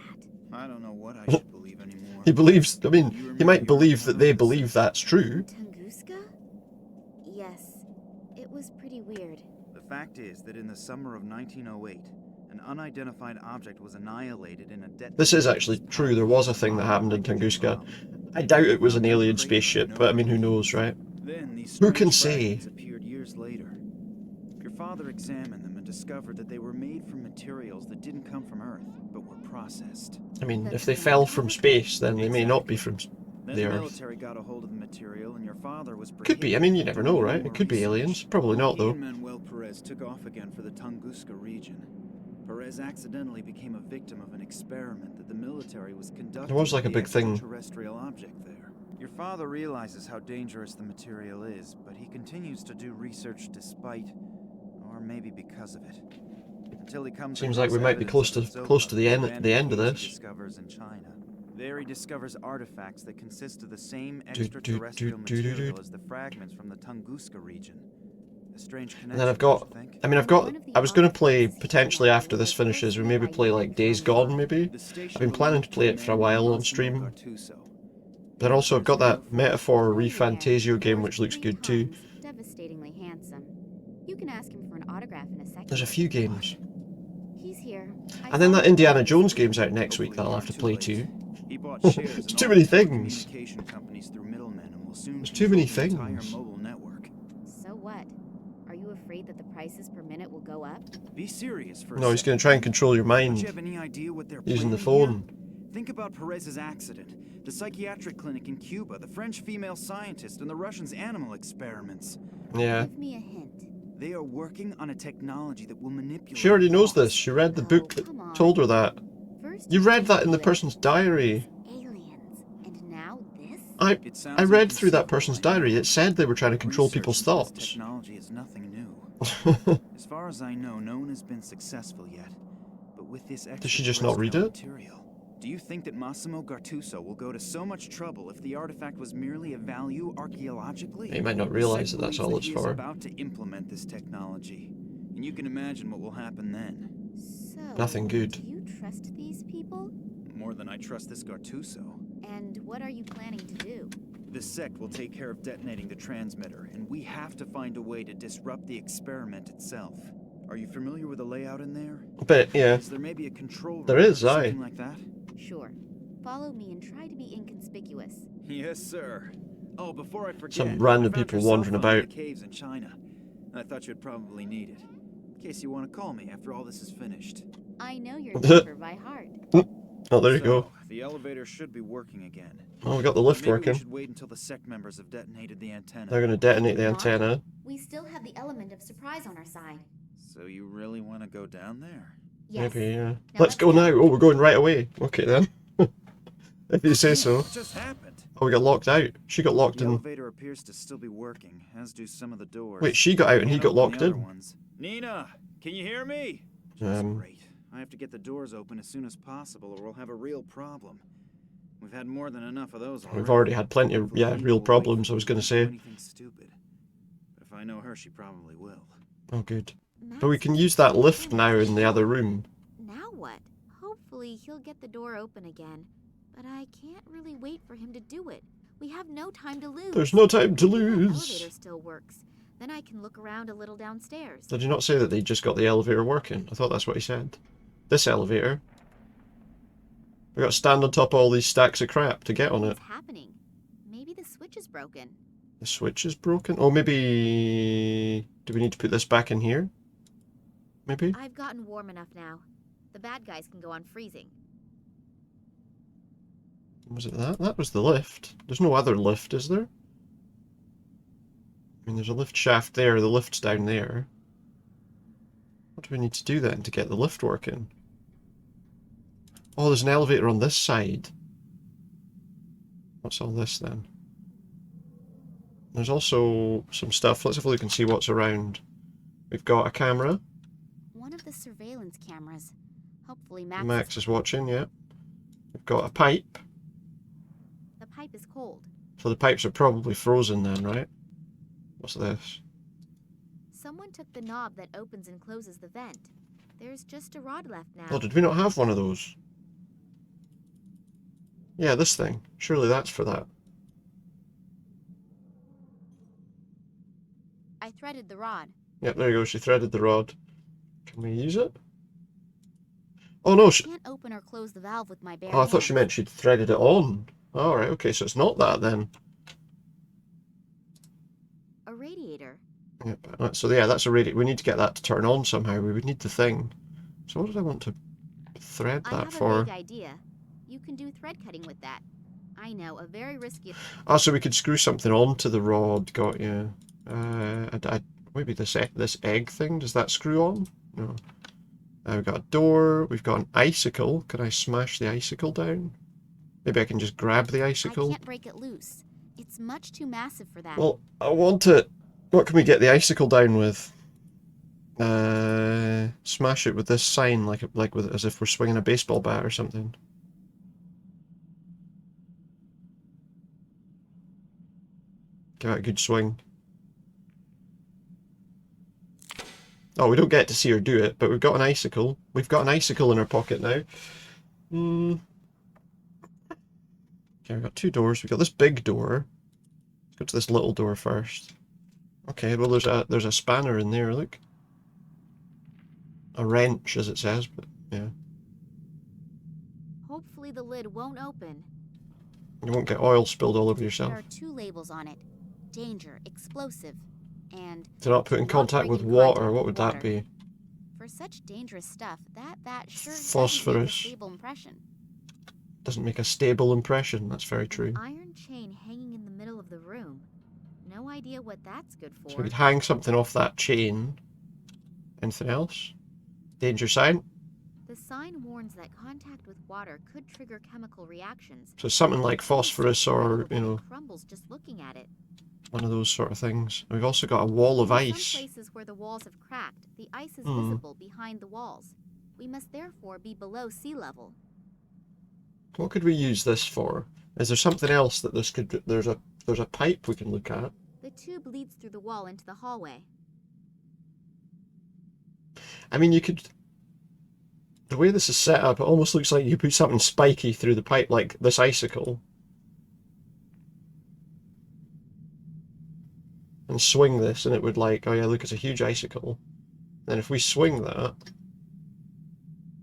I don't know what I should believe anymore. He believes, I mean, he might believe that they believe that's true. Tunguska? Yes. It was pretty weird. The fact is that in the summer of 1908, an unidentified object was annihilated in a detonator. This is actually true, there was a thing that happened in Tunguska. I doubt it was an alien spaceship, but I mean, who knows, right? Then these Who can strange say? fragments appeared years later. Your father examined them and discovered that they were made from materials that didn't come from Earth, but were processed. I mean, if they fell from space, then they may not be from Then the the Earth. military got a hold of the material, and your father was Could be, I mean, you never know, right? It could be aliens. Probably not, though. Manuel Perez took off again for the Tunguska region. Perez accidentally became a victim of an experiment that the military was conducting. There was like a with the big thing. extraterrestrial object there. Your father realizes how dangerous the material is, but he continues to do research despite, or maybe because of it. Until he comes Seems like we across might be close evidence to of close to the Zopa, end of he this. discovers in China. There he discovers artifacts that consist of the same Do, do, extraterrestrial do, do, do, do. material as the fragments from the Tunguska region. A strange connection. And then I've don't got, you think? I mean, I was going to play, potentially after this finishes, we maybe play like Days Gone, maybe? I've been planning to play it for a while on stream. Then also I've got that Metaphor ReFantasio game which looks good too. Devastatingly handsome. You can ask him for an autograph in a second. There's a few games. He's here. And then that Indiana Jones game's out next week that I'll have to play too. He bought shares in There's all too many the things. communication companies through middlemen and will soon There's too many control the entire things. mobile network. So what? Are you afraid that the prices per minute will go up? Be serious for a No, he's second. going to try and control your Don't mind you have any idea what they're using the planning phone. here? Think about Perez's accident, the psychiatric clinic in Cuba, the French female scientist, and the Russians' animal experiments. Yeah. Give me a hint. They are working on a technology that will manipulate. She already knows thoughts. this. She read the book that Come on. told her that. First You read that in the aliens, person's diary. aliens, and now this? It sounds I read through that person's inconceivable, diary. It said they were trying to control Research people's into this thoughts. Technology is nothing new. As far as I know, no one has been successful yet. with this Does she just not read extraterrestrial it? material. Do you think that Massimo Gattuso will go to so much trouble if the artifact was merely of value archaeologically? He might not The realise sect that that's believes all it's he is for. about to implement this technology, and you can imagine what will happen then. So, Nothing good. do you trust these people? More than I trust this Gattuso. And what are you planning to do? This sect will take care of detonating the transmitter, and we have to find a way to disrupt the experiment itself. Are you familiar with the layout in there? A bit, yeah. Is there maybe a control room There is, or aye. something like that? Sure. Follow me and try to be inconspicuous. Yes, sir. Oh, before I forget, Some random I found people your cell wandering phone in about. the caves in China. I thought you'd probably need it, in case you want to call me after all this is finished. I know your number by heart. Oh, there you go. So, the elevator should be working again. Oh, we got the lift Maybe working. we should wait until the sect members have detonated the antenna. They're going to detonate the antenna. We still have the element of surprise on our side. So you really want to go down there? Yes. Maybe, yeah. Now Let's go now. Oh, we're going right away. Okay, then. If you say so. What just happened? Oh, we got locked out. She got locked The in. elevator appears to still be working, as do some of the doors. Wait, she got out and he Can't got open locked the other in. ones. Nina, can you hear me? Just Um, great. I have to get the doors open as soon as possible, or we'll have a real problem. We've had more than enough of those already. We've already had plenty of, Hopefully yeah, Nina real will wait problems, for I was me going to to say. do anything stupid. But if I know her, she probably will. Oh, good. Max But we can is use that just lift so now much in the other room. Now what? Hopefully he'll get the door open again. But I can't really wait for him to do it. We have no time to lose. There's no time to Maybe that lose. elevator still works. Then I can look around a little downstairs. Did you not say that they just got the elevator working? I thought that's what he said. This elevator. We got to stand on top of all these stacks of crap to get on it. What's happening? Maybe the switch is broken. The switch is broken? Oh, maybe... Do we need to put this back in here? Maybe? I've gotten warm enough now. The bad guys can go on freezing. Was it that? That was the lift. There's no other lift, is there? I mean, there's a lift shaft there. The lift's down there. What do we need to do then to get the lift working? Oh, there's an elevator on this side. What's all this then? There's also some stuff. Let's have a look and see what's around. We've got a camera. One of the surveillance cameras. Hopefully Max, Max is watching, yeah. We've got a pipe. The pipe is cold. So the pipes are probably frozen then, right? What's this? Someone took the knob that opens and closes the vent. There's just a rod left now. Oh, did we not have one of those? Yeah, this thing. Surely that's for that. I threaded the rod. Yep, there you go. She threaded the rod. Can we use it? Oh no, I can't open or close the valve with my bare oh, I thought she hands. meant she'd threaded it on. Alright, okay, so it's not that then. A radiator. Yep, so yeah, that's a radiator. We need to get that to turn on somehow. We would need the thing. So what did I want to thread I that have for? a vague idea. You can do thread cutting with that. I know, a very risky... Oh, so we could screw something onto the rod. Got you. Maybe this egg thing. Does that screw on? No. We've got a door. We've got an icicle. Can I smash the icicle down? Maybe I can just grab the I icicle. can't break it loose. It's much too massive for that. Well, I want it. What can we get the icicle down with? Smash it with this sign, like with as if we're swinging a baseball bat or something. Give it a good swing. Oh, we don't get to see her do it, but we've got an icicle. We've got an icicle in our pocket now. Okay, we've got two doors. We've got this big door. Let's go to this little door first. Okay, well there's a spanner in there, look. A wrench, as it says, but yeah. Hopefully the lid won't open. You won't get oil spilled all over There yourself. are two labels on it. Danger, explosive, and... To not put in not contact bring with in water, contact what with would that water. be? For such dangerous stuff, that sure doesn't make a Phosphorus. stable impression. Doesn't make a stable impression, that's very true. Iron chain hanging in the middle of the room. No idea what that's good for. So we could hang something off that chain. Anything else? Danger sign? The sign warns that contact with water could trigger chemical reactions. So something like phosphorus or, It you know, crumbles just looking at it. one of those sort of things. We've also got a wall of In ice. some places where the walls have cracked, the ice is visible behind the walls. We must therefore be below sea level. What could we use this for? Is there something else that this could... There's a pipe we can look at. The tube leads through the wall into the hallway. I mean, you could... The way this is set up, it almost looks like you put something spiky through the pipe, like this icicle. And swing this, and it would like, oh yeah, look, it's a huge icicle. And if we swing that,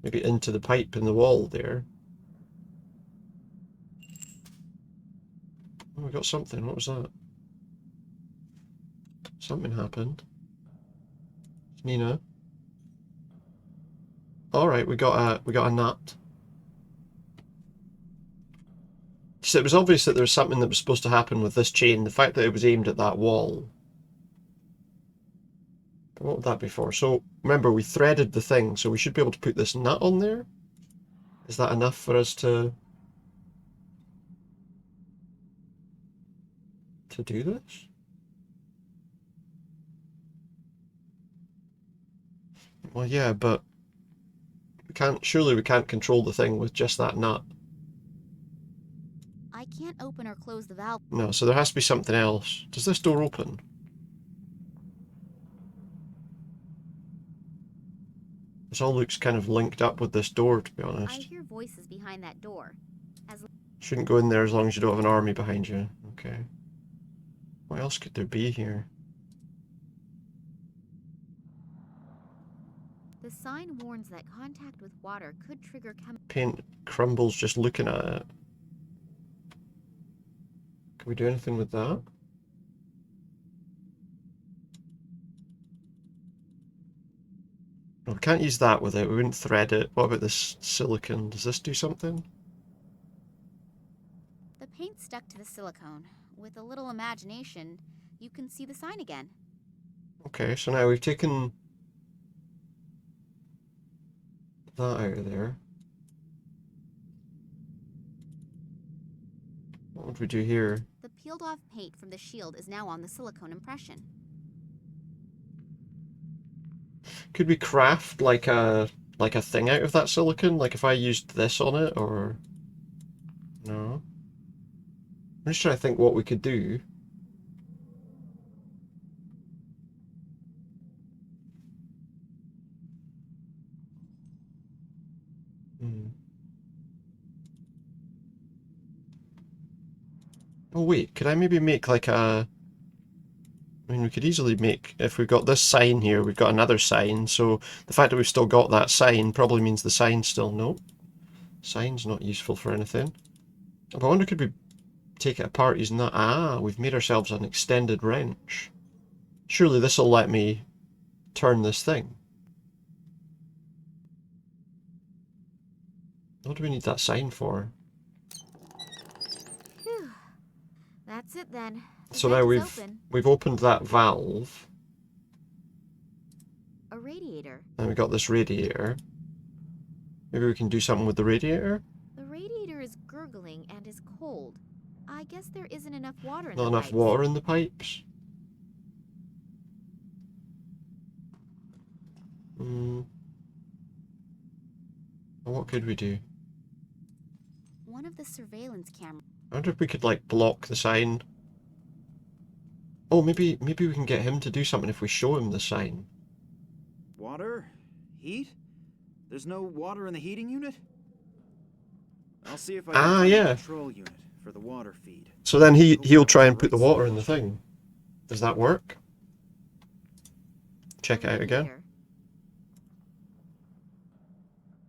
maybe into the pipe in the wall there. Oh, we got something. What was that? Something happened. Nina. Alright, we got a nut. So it was obvious that there was something that was supposed to happen with this chain. The fact that it was aimed at that wall. But what would that be for? So, remember, we threaded the thing, so we should be able to put this nut on there? Is that enough for us to do this? Well, yeah, but surely we can't control the thing with just that nut. I can't open or close the valve. No, so there has to be something else. Does this door open? This all looks kind of linked up with this door, to be I honest. hear voices behind that door. Shouldn't go in there as long as you don't have an army behind you. Okay. What else could there be here? The sign warns that contact with water could trigger Paint crumbles just looking at it. Can we do anything with that? No, we can't use that with it. We wouldn't thread it. What about this silicone? Does this do something? The paint stuck to the silicone. With a little imagination, you can see the sign again. Okay, so now we've taken that out of there. What would we do here? The peeled off paint from the shield is now on the silicone impression. Could we craft like a thing out of that silicone? Like if I used this on it, or no? I'm just trying to think what we could do. Oh wait, could I maybe make like a... I mean, we could easily make, if we've got this sign here, we've got another sign, so the fact that we've still got that sign probably means the sign's still... No. Sign's not useful for anything. But I wonder, could we take it apart using that? Ah, we've made ourselves an extended wrench. Surely this will let me turn this thing. What do we need that sign for? Phew. That's it then. The So vent now is open. we've opened that valve, A radiator. and we got this radiator. Maybe we can do something with the radiator? The radiator is gurgling and is cold. I guess there isn't enough water in Not the enough pipes. water in the pipes? Well, what could we do? One of the surveillance cameras. I wonder if we could, like, block the sign. Oh, maybe we can get him to do something if we show him the sign. Water? Heat? There's no water in the heating unit? I'll see if I can find yeah. the control unit for the water feed. So then he'll try and put the water in the thing. Does that work? Check it out again. Radiator.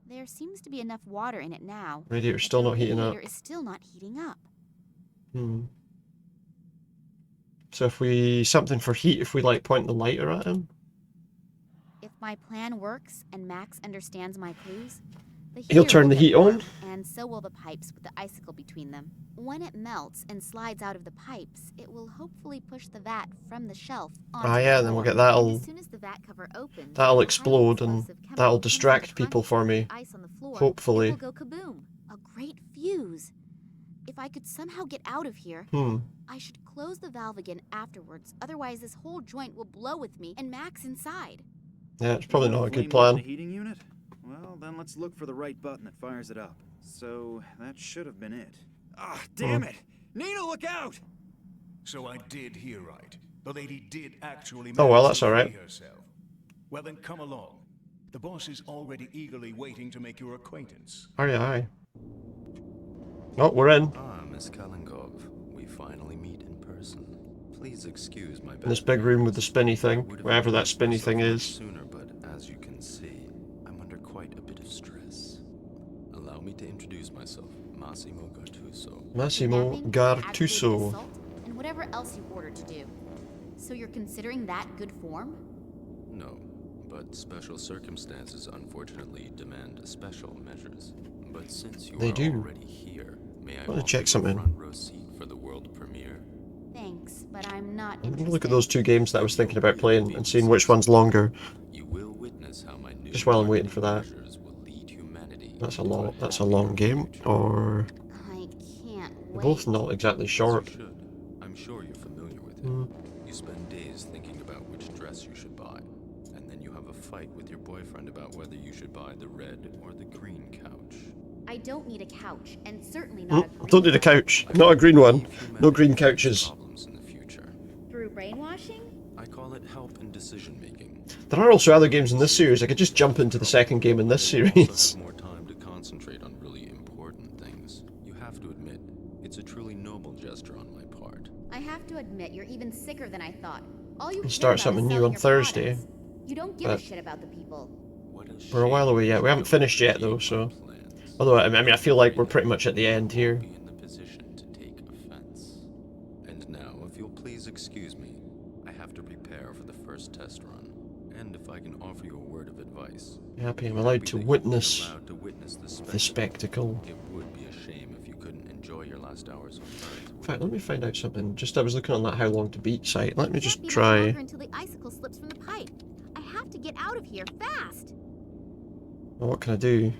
There seems to be enough water in it now. Radiator's but still the not heating up. radiator is still not heating up. So if we... something for heat, if we, like, point the lighter at him? If my plan works and Max understands my clues, the He'll heater turn will the get heat on? warm, and so will the pipes with the icicle between them. When it melts and slides out of the pipes, it will hopefully push the vat from the shelf onto Ah the yeah, then we'll floor. get that'll... As soon as the vat cover opens, that'll the explode highly and explosive chemical that'll comes from distract the people for me. ice on the floor. Hopefully. It will go kaboom. A great fuse. If I could somehow get out of here, I should close the valve again afterwards. Otherwise, this whole joint will blow with me and Max inside. Yeah, it's probably not a Flame good lit in plan. the heating unit? Well, then let's look for the right button that fires it up. So, that should have been it. Ah, damn it! Nina, look out! So I did hear right. The lady did actually Oh, well, manage that's to all right. free herself. Well, then come along. The boss is already eagerly waiting to make your acquaintance. Aye, aye. Oh, we're in. Ah, Miss Kalinkov. We finally meet in person. Please excuse my In this big room with the spinny thing, Would have wherever that introduced spinny myself thing much is. sooner, but as you can see, I'm under quite a bit of stress. Allow me to introduce myself, Massimo Gattuso. Massimo Kidnapping, Gattuso. aggravated assault, and whatever else you ordered to do. So you're considering that good form? No, but special circumstances unfortunately demand special measures. But since you They are do. already here, may I wanna offer check you something. a front row seat for the world premiere? Thanks, but I'm not I'm interested. gonna look at those two games that I was thinking about playing and seeing which one's longer. You will witness how my new Just while I'm waiting for that. marketing measures will lead humanity That's a into long. That's a happier long game. future. Or I can't they're wait. both not exactly As short. you should. I'm sure you're familiar with it. Hmm. You spend days thinking about which dress you should buy, and then you have a fight with your boyfriend about whether you should buy the red or the green couch. I don't need a couch, and certainly not a green Don't need a one. couch. Not a green one. Believe No humanity green has couches. Problems in the future. Through brainwashing? I call it help in decision making. There are also other games in this series. I could just jump into the second game in this You also series. have more time to concentrate on really important things. You have to admit, it's a truly noble gesture on my part. I have to admit, you're even sicker than I thought. All you We'll care start about something is new selling on your Thursday, products. You don't give but- a shit about the people. What a We're a while shame away yet. We you haven't don't finished yet believe though, my so. plans. Although I mean, I feel like we're pretty much at the end here. Be in the position to take offense. And now, if you'll please excuse me, I have to prepare for the first test run. And if I can offer you a word of advice. Happy I'm be allowed happy to that you'll be witness allowed to witness the spectacle. It would be a shame if you couldn't enjoy your last hours on Earth. In fact, let me find out something. Just I was looking on that how long to beat site. Let me Can't just be much try. longer until the icicle slips from the pipe. I have to get out of here fast. Well, what can I do?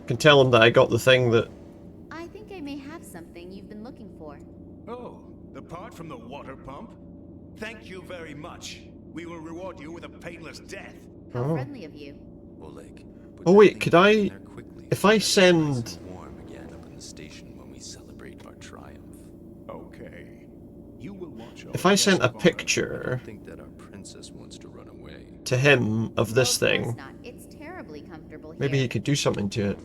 I can tell him that I got the thing that. I think I may have something you've been looking for. Oh, the part from the water pump? Thank you very much. We will reward you with a painless death. How Oh. friendly of you. Oleg, put Oh that wait, thing could back I? in there quickly. If I It's nice send. and warm again up in the station when we celebrate our triumph. Okay. You will watch our If I sent a guest of honor. I picture think that our princess wants to run away. to him of this Well, of course thing, not. It's terribly comfortable here. maybe he could do something to it.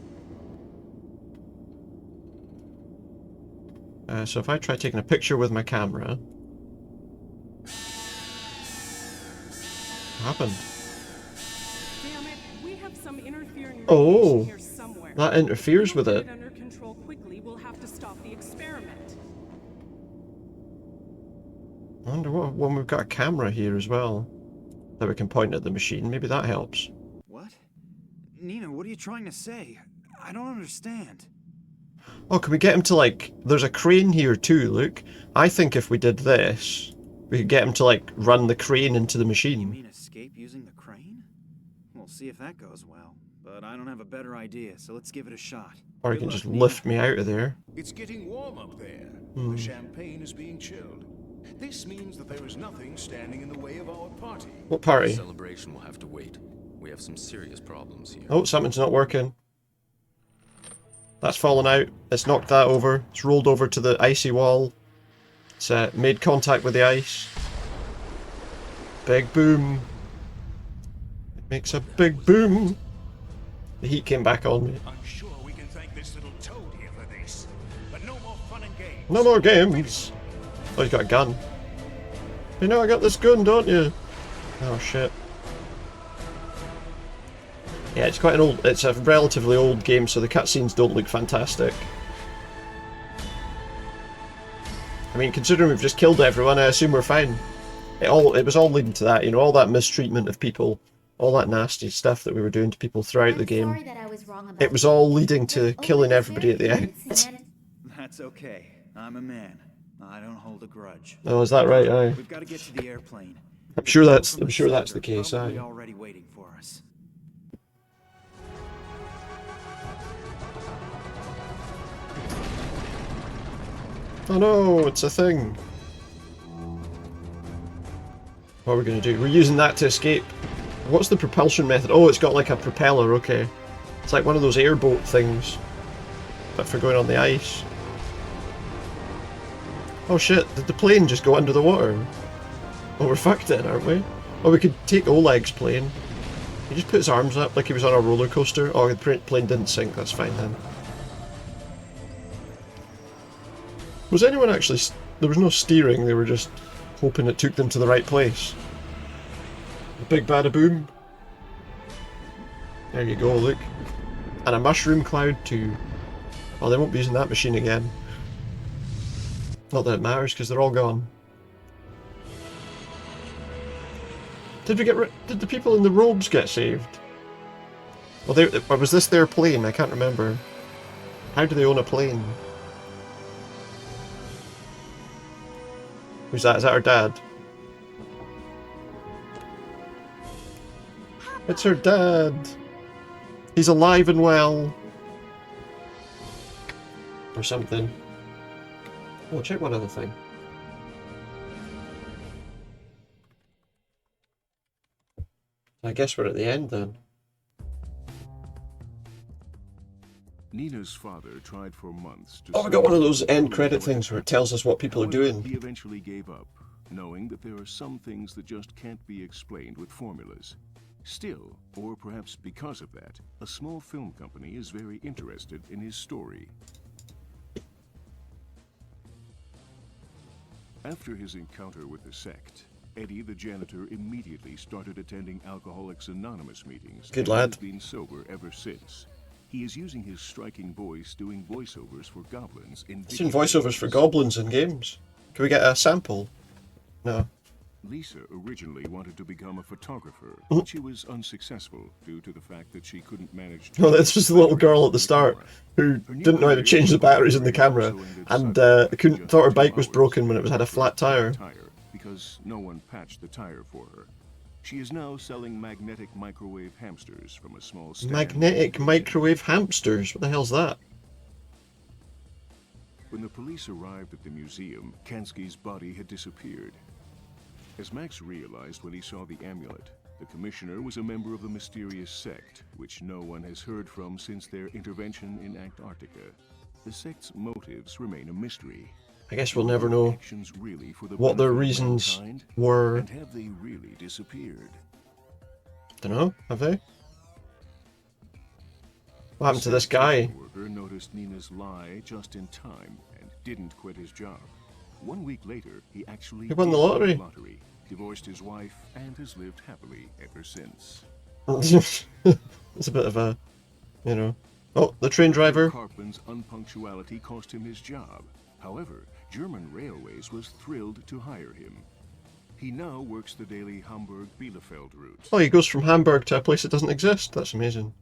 So if I try taking a picture with my camera. What happened? Damn it, we have some interfering Oh, radiation here somewhere. that interferes If we with don't it. get under control quickly, we'll have to stop the experiment. I wonder what when we've got a camera here as well that we can point at the machine. Maybe that helps. What? Nina, what are you trying to say? I don't understand. Oh, can we get him to like? There's a crane here too. Look, I think if we did this, we could get him to like run the crane into the You machine. mean escape using the crane? We'll see if that goes well. But I don't have a better idea, so let's give it a shot. Or he Good can luck, just Nina. lift me out of there. It's getting warm up there. Hmm. The champagne is being chilled. This means that there is nothing standing in the way of our party. What party? Celebration will have to wait. We have some serious problems here. Oh, something's not working. That's fallen out. It's knocked that over. It's rolled over to the icy wall. It's made contact with the ice. Big boom. It makes a big boom. The heat came back on me. I'm sure we can thank this little toad here for this. But no more fun and games. No more games. Oh, he's got a gun. You know I got this gun, don't you? Oh shit. Yeah, it's quite an old. It's a relatively old game, so the cutscenes don't look fantastic. I mean, considering we've just killed everyone, I assume we're fine. It was all leading to that, you know, all that mistreatment of people, all that nasty stuff that we were doing to people throughout the game. Sorry that I was wrong about It was all leading to You're killing overly everybody at the end. serious, man. That's okay. I'm a man. I don't hold a grudge. Oh, is that right? Aye. We've got to get to the airplane. I'm sure that's From I'm sure that's the sector, case. probably Aye. already waiting for us. Oh no, it's a thing. What are we gonna do? We're using that to escape. What's the propulsion method? Oh, it's got like a propeller, okay. It's like one of those airboat things, but for going on the ice. Oh shit, did the plane just go under the water? Oh, we're fucked then, aren't we? Oh, we could take Oleg's plane. He just put his arms up like he was on a roller coaster. Oh, the plane didn't sink, that's fine then. Was anyone actually... There was no steering, they were just hoping it took them to the right place. A big bada boom. There you go, look. And a mushroom cloud too. Well, they won't be using that machine again. Not that it matters, because they're all gone. Did we get did the people in the robes get saved? Well, or was this their plane? I can't remember. How do they own a plane? Who's that? Is that our dad? It's her dad! He's alive and well! Or something. Oh, check one other thing. I guess we're at the end then. Nina's father tried for months to... Oh, we got one of those end credit things where it tells us what people are doing. He eventually gave up, knowing that there are some things that just can't be explained with formulas. Still, or perhaps because of that, a small film company is very interested in his story. After his encounter with the sect, Eddie the janitor immediately started attending Alcoholics Anonymous meetings. Good lad. He's been sober ever since. He is using his striking voice doing voiceovers for goblins in I've seen voiceovers for goblins in games. Can we get a sample? No. Lisa originally wanted to become a photographer, but she was unsuccessful due to the fact that she couldn't manage to... Oh, this was the little girl at the start who didn't know how to change the batteries in the camera and thought her bike was broken when it had a flat tire. Because no one patched the tire for her. She is now selling magnetic microwave hamsters from a small stand. Magnetic microwave hamsters? What the hell's that? When the police arrived at the museum, Kansky's body had disappeared. As Max realized when he saw the amulet, the commissioner was a member of the mysterious sect, which no one has heard from since their intervention in Antarctica. The sect's motives remain a mystery. I guess we'll never know really what their reasons were. And have they really disappeared? Dunno, have they? What happened to this guy? The worker noticed Nina's lie just in time and didn't quit his job. 1 week later, he actually won the lottery. Divorced his wife, and has lived happily ever since. It's a bit of a, you know. Oh, the train driver. Carplin's unpunctuality cost him his job. However, German Railways was thrilled to hire him. He now works the daily Hamburg-Bielefeld route. Oh, he goes from Hamburg to a place that doesn't exist. That's amazing.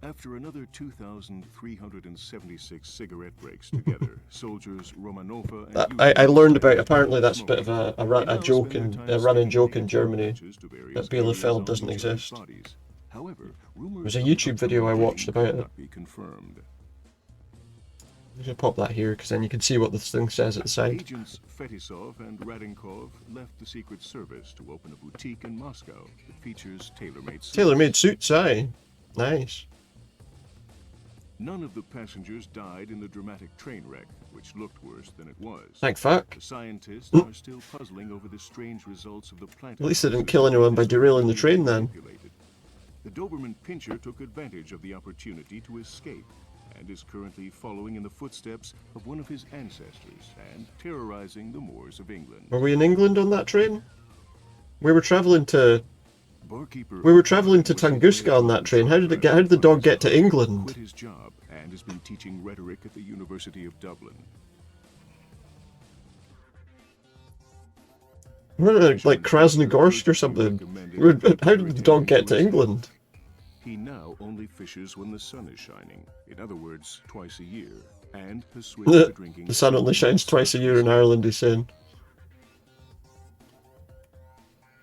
After another 2,376 cigarette breaks together, soldiers Romanova and I learned about, apparently that's a bit of a running joke in Germany, that Bielefeld doesn't exist. However, there's a YouTube video I watched about it. I'm going to pop that here, because then you can see what this thing says at the side. Agents Fetisov and Radinkov left the Secret Service to open a boutique in Moscow that features tailor-made suits. Tailor-made suits, aye. Nice. None of the passengers died in the dramatic train wreck, which looked worse than it was. Thank fuck. The scientists are still puzzling over the strange results of the plant. At least they didn't kill anyone by derailing the train then. The Doberman Pinscher took advantage of the opportunity to escape, and is currently following in the footsteps of one of his ancestors and terrorizing the moors of England. Were we in England on that train? We were travelling to Tunguska on that train. How did the dog get to England? Quit his job and has been teaching rhetoric at the University of Dublin. We're like Krasnogorsk or something. How did the dog get to England? He now only fishes when the sun is shining. In other words, twice a year, and has switched to drinking. The sun only shines twice a year in Ireland, he's saying.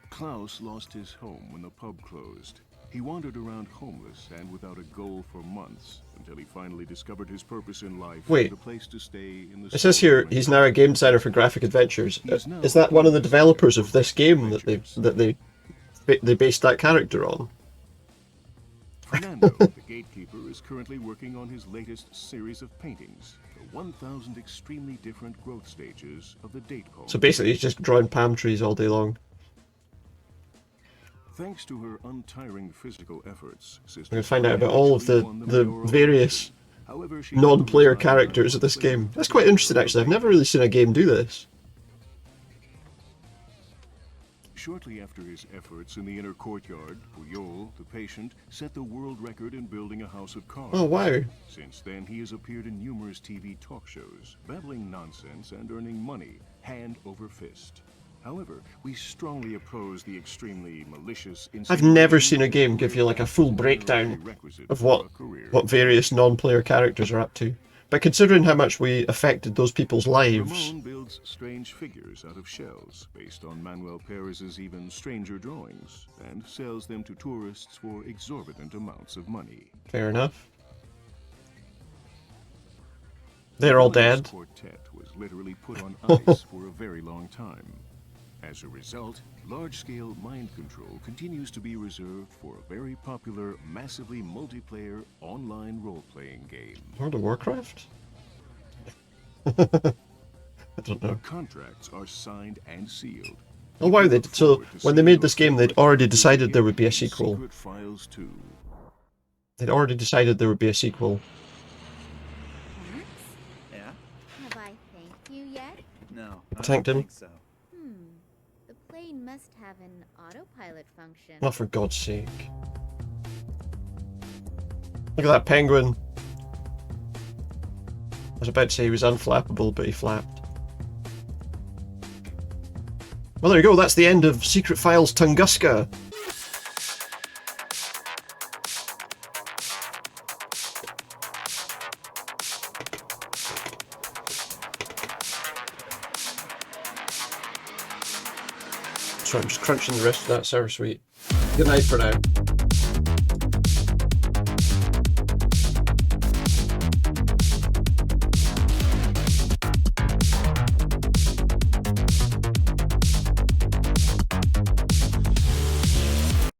Klaus lost his home when the pub closed. He wandered around homeless and without a goal for months until he finally discovered his purpose in life. Wait, a place to stay in the it says here he's now a game designer for Graphic Adventures. Is that one of the developers of this game that they they based that character on. Fernando, the gatekeeper, is currently working on his latest series of paintings, the 1,000 extremely different growth stages of the date palm. So basically, he's just drawing palm trees all day long. Thanks to her untiring physical efforts, We're going to find out about all of the mayoral various election. However, she non-player never resigned characters out of this the game. players That's quite interesting, actually. I've never really seen a game do this. Shortly after his efforts in the inner courtyard, Puyol, the patient, set the world record in building a house of cards. Oh, wow. Since then, he has appeared in numerous TV talk shows, babbling nonsense and earning money, hand over fist. However, we strongly oppose the extremely malicious... I've never seen a game give you like a full breakdown of what various non-player characters are up to. But considering how much we affected those people's lives... Ramon builds strange figures out of shells, based on Manuel Perez's even stranger drawings, and sells them to tourists for exorbitant amounts of money. Fair enough. They're all dead. The quartet was literally put on ice for a very long time. As a result, large-scale mind control continues to be reserved for a very popular, massively multiplayer online role-playing game. World of Warcraft? I don't know. Contracts are signed and sealed. Oh wow, so when they made this game, they'd already decided there would be a sequel. Secret Files 2. They'd already decided there would be a sequel. Max? Yeah? Have I thanked you yet? No, I Thanked don't him. think so. The plane must have an autopilot function. Oh, for God's sake. Look at that penguin. I was about to say he was unflappable, but he flapped. Well, there you go. That's the end of Secret Files Tunguska. So I'm just crunching the rest of that sour sweet. Good night for now.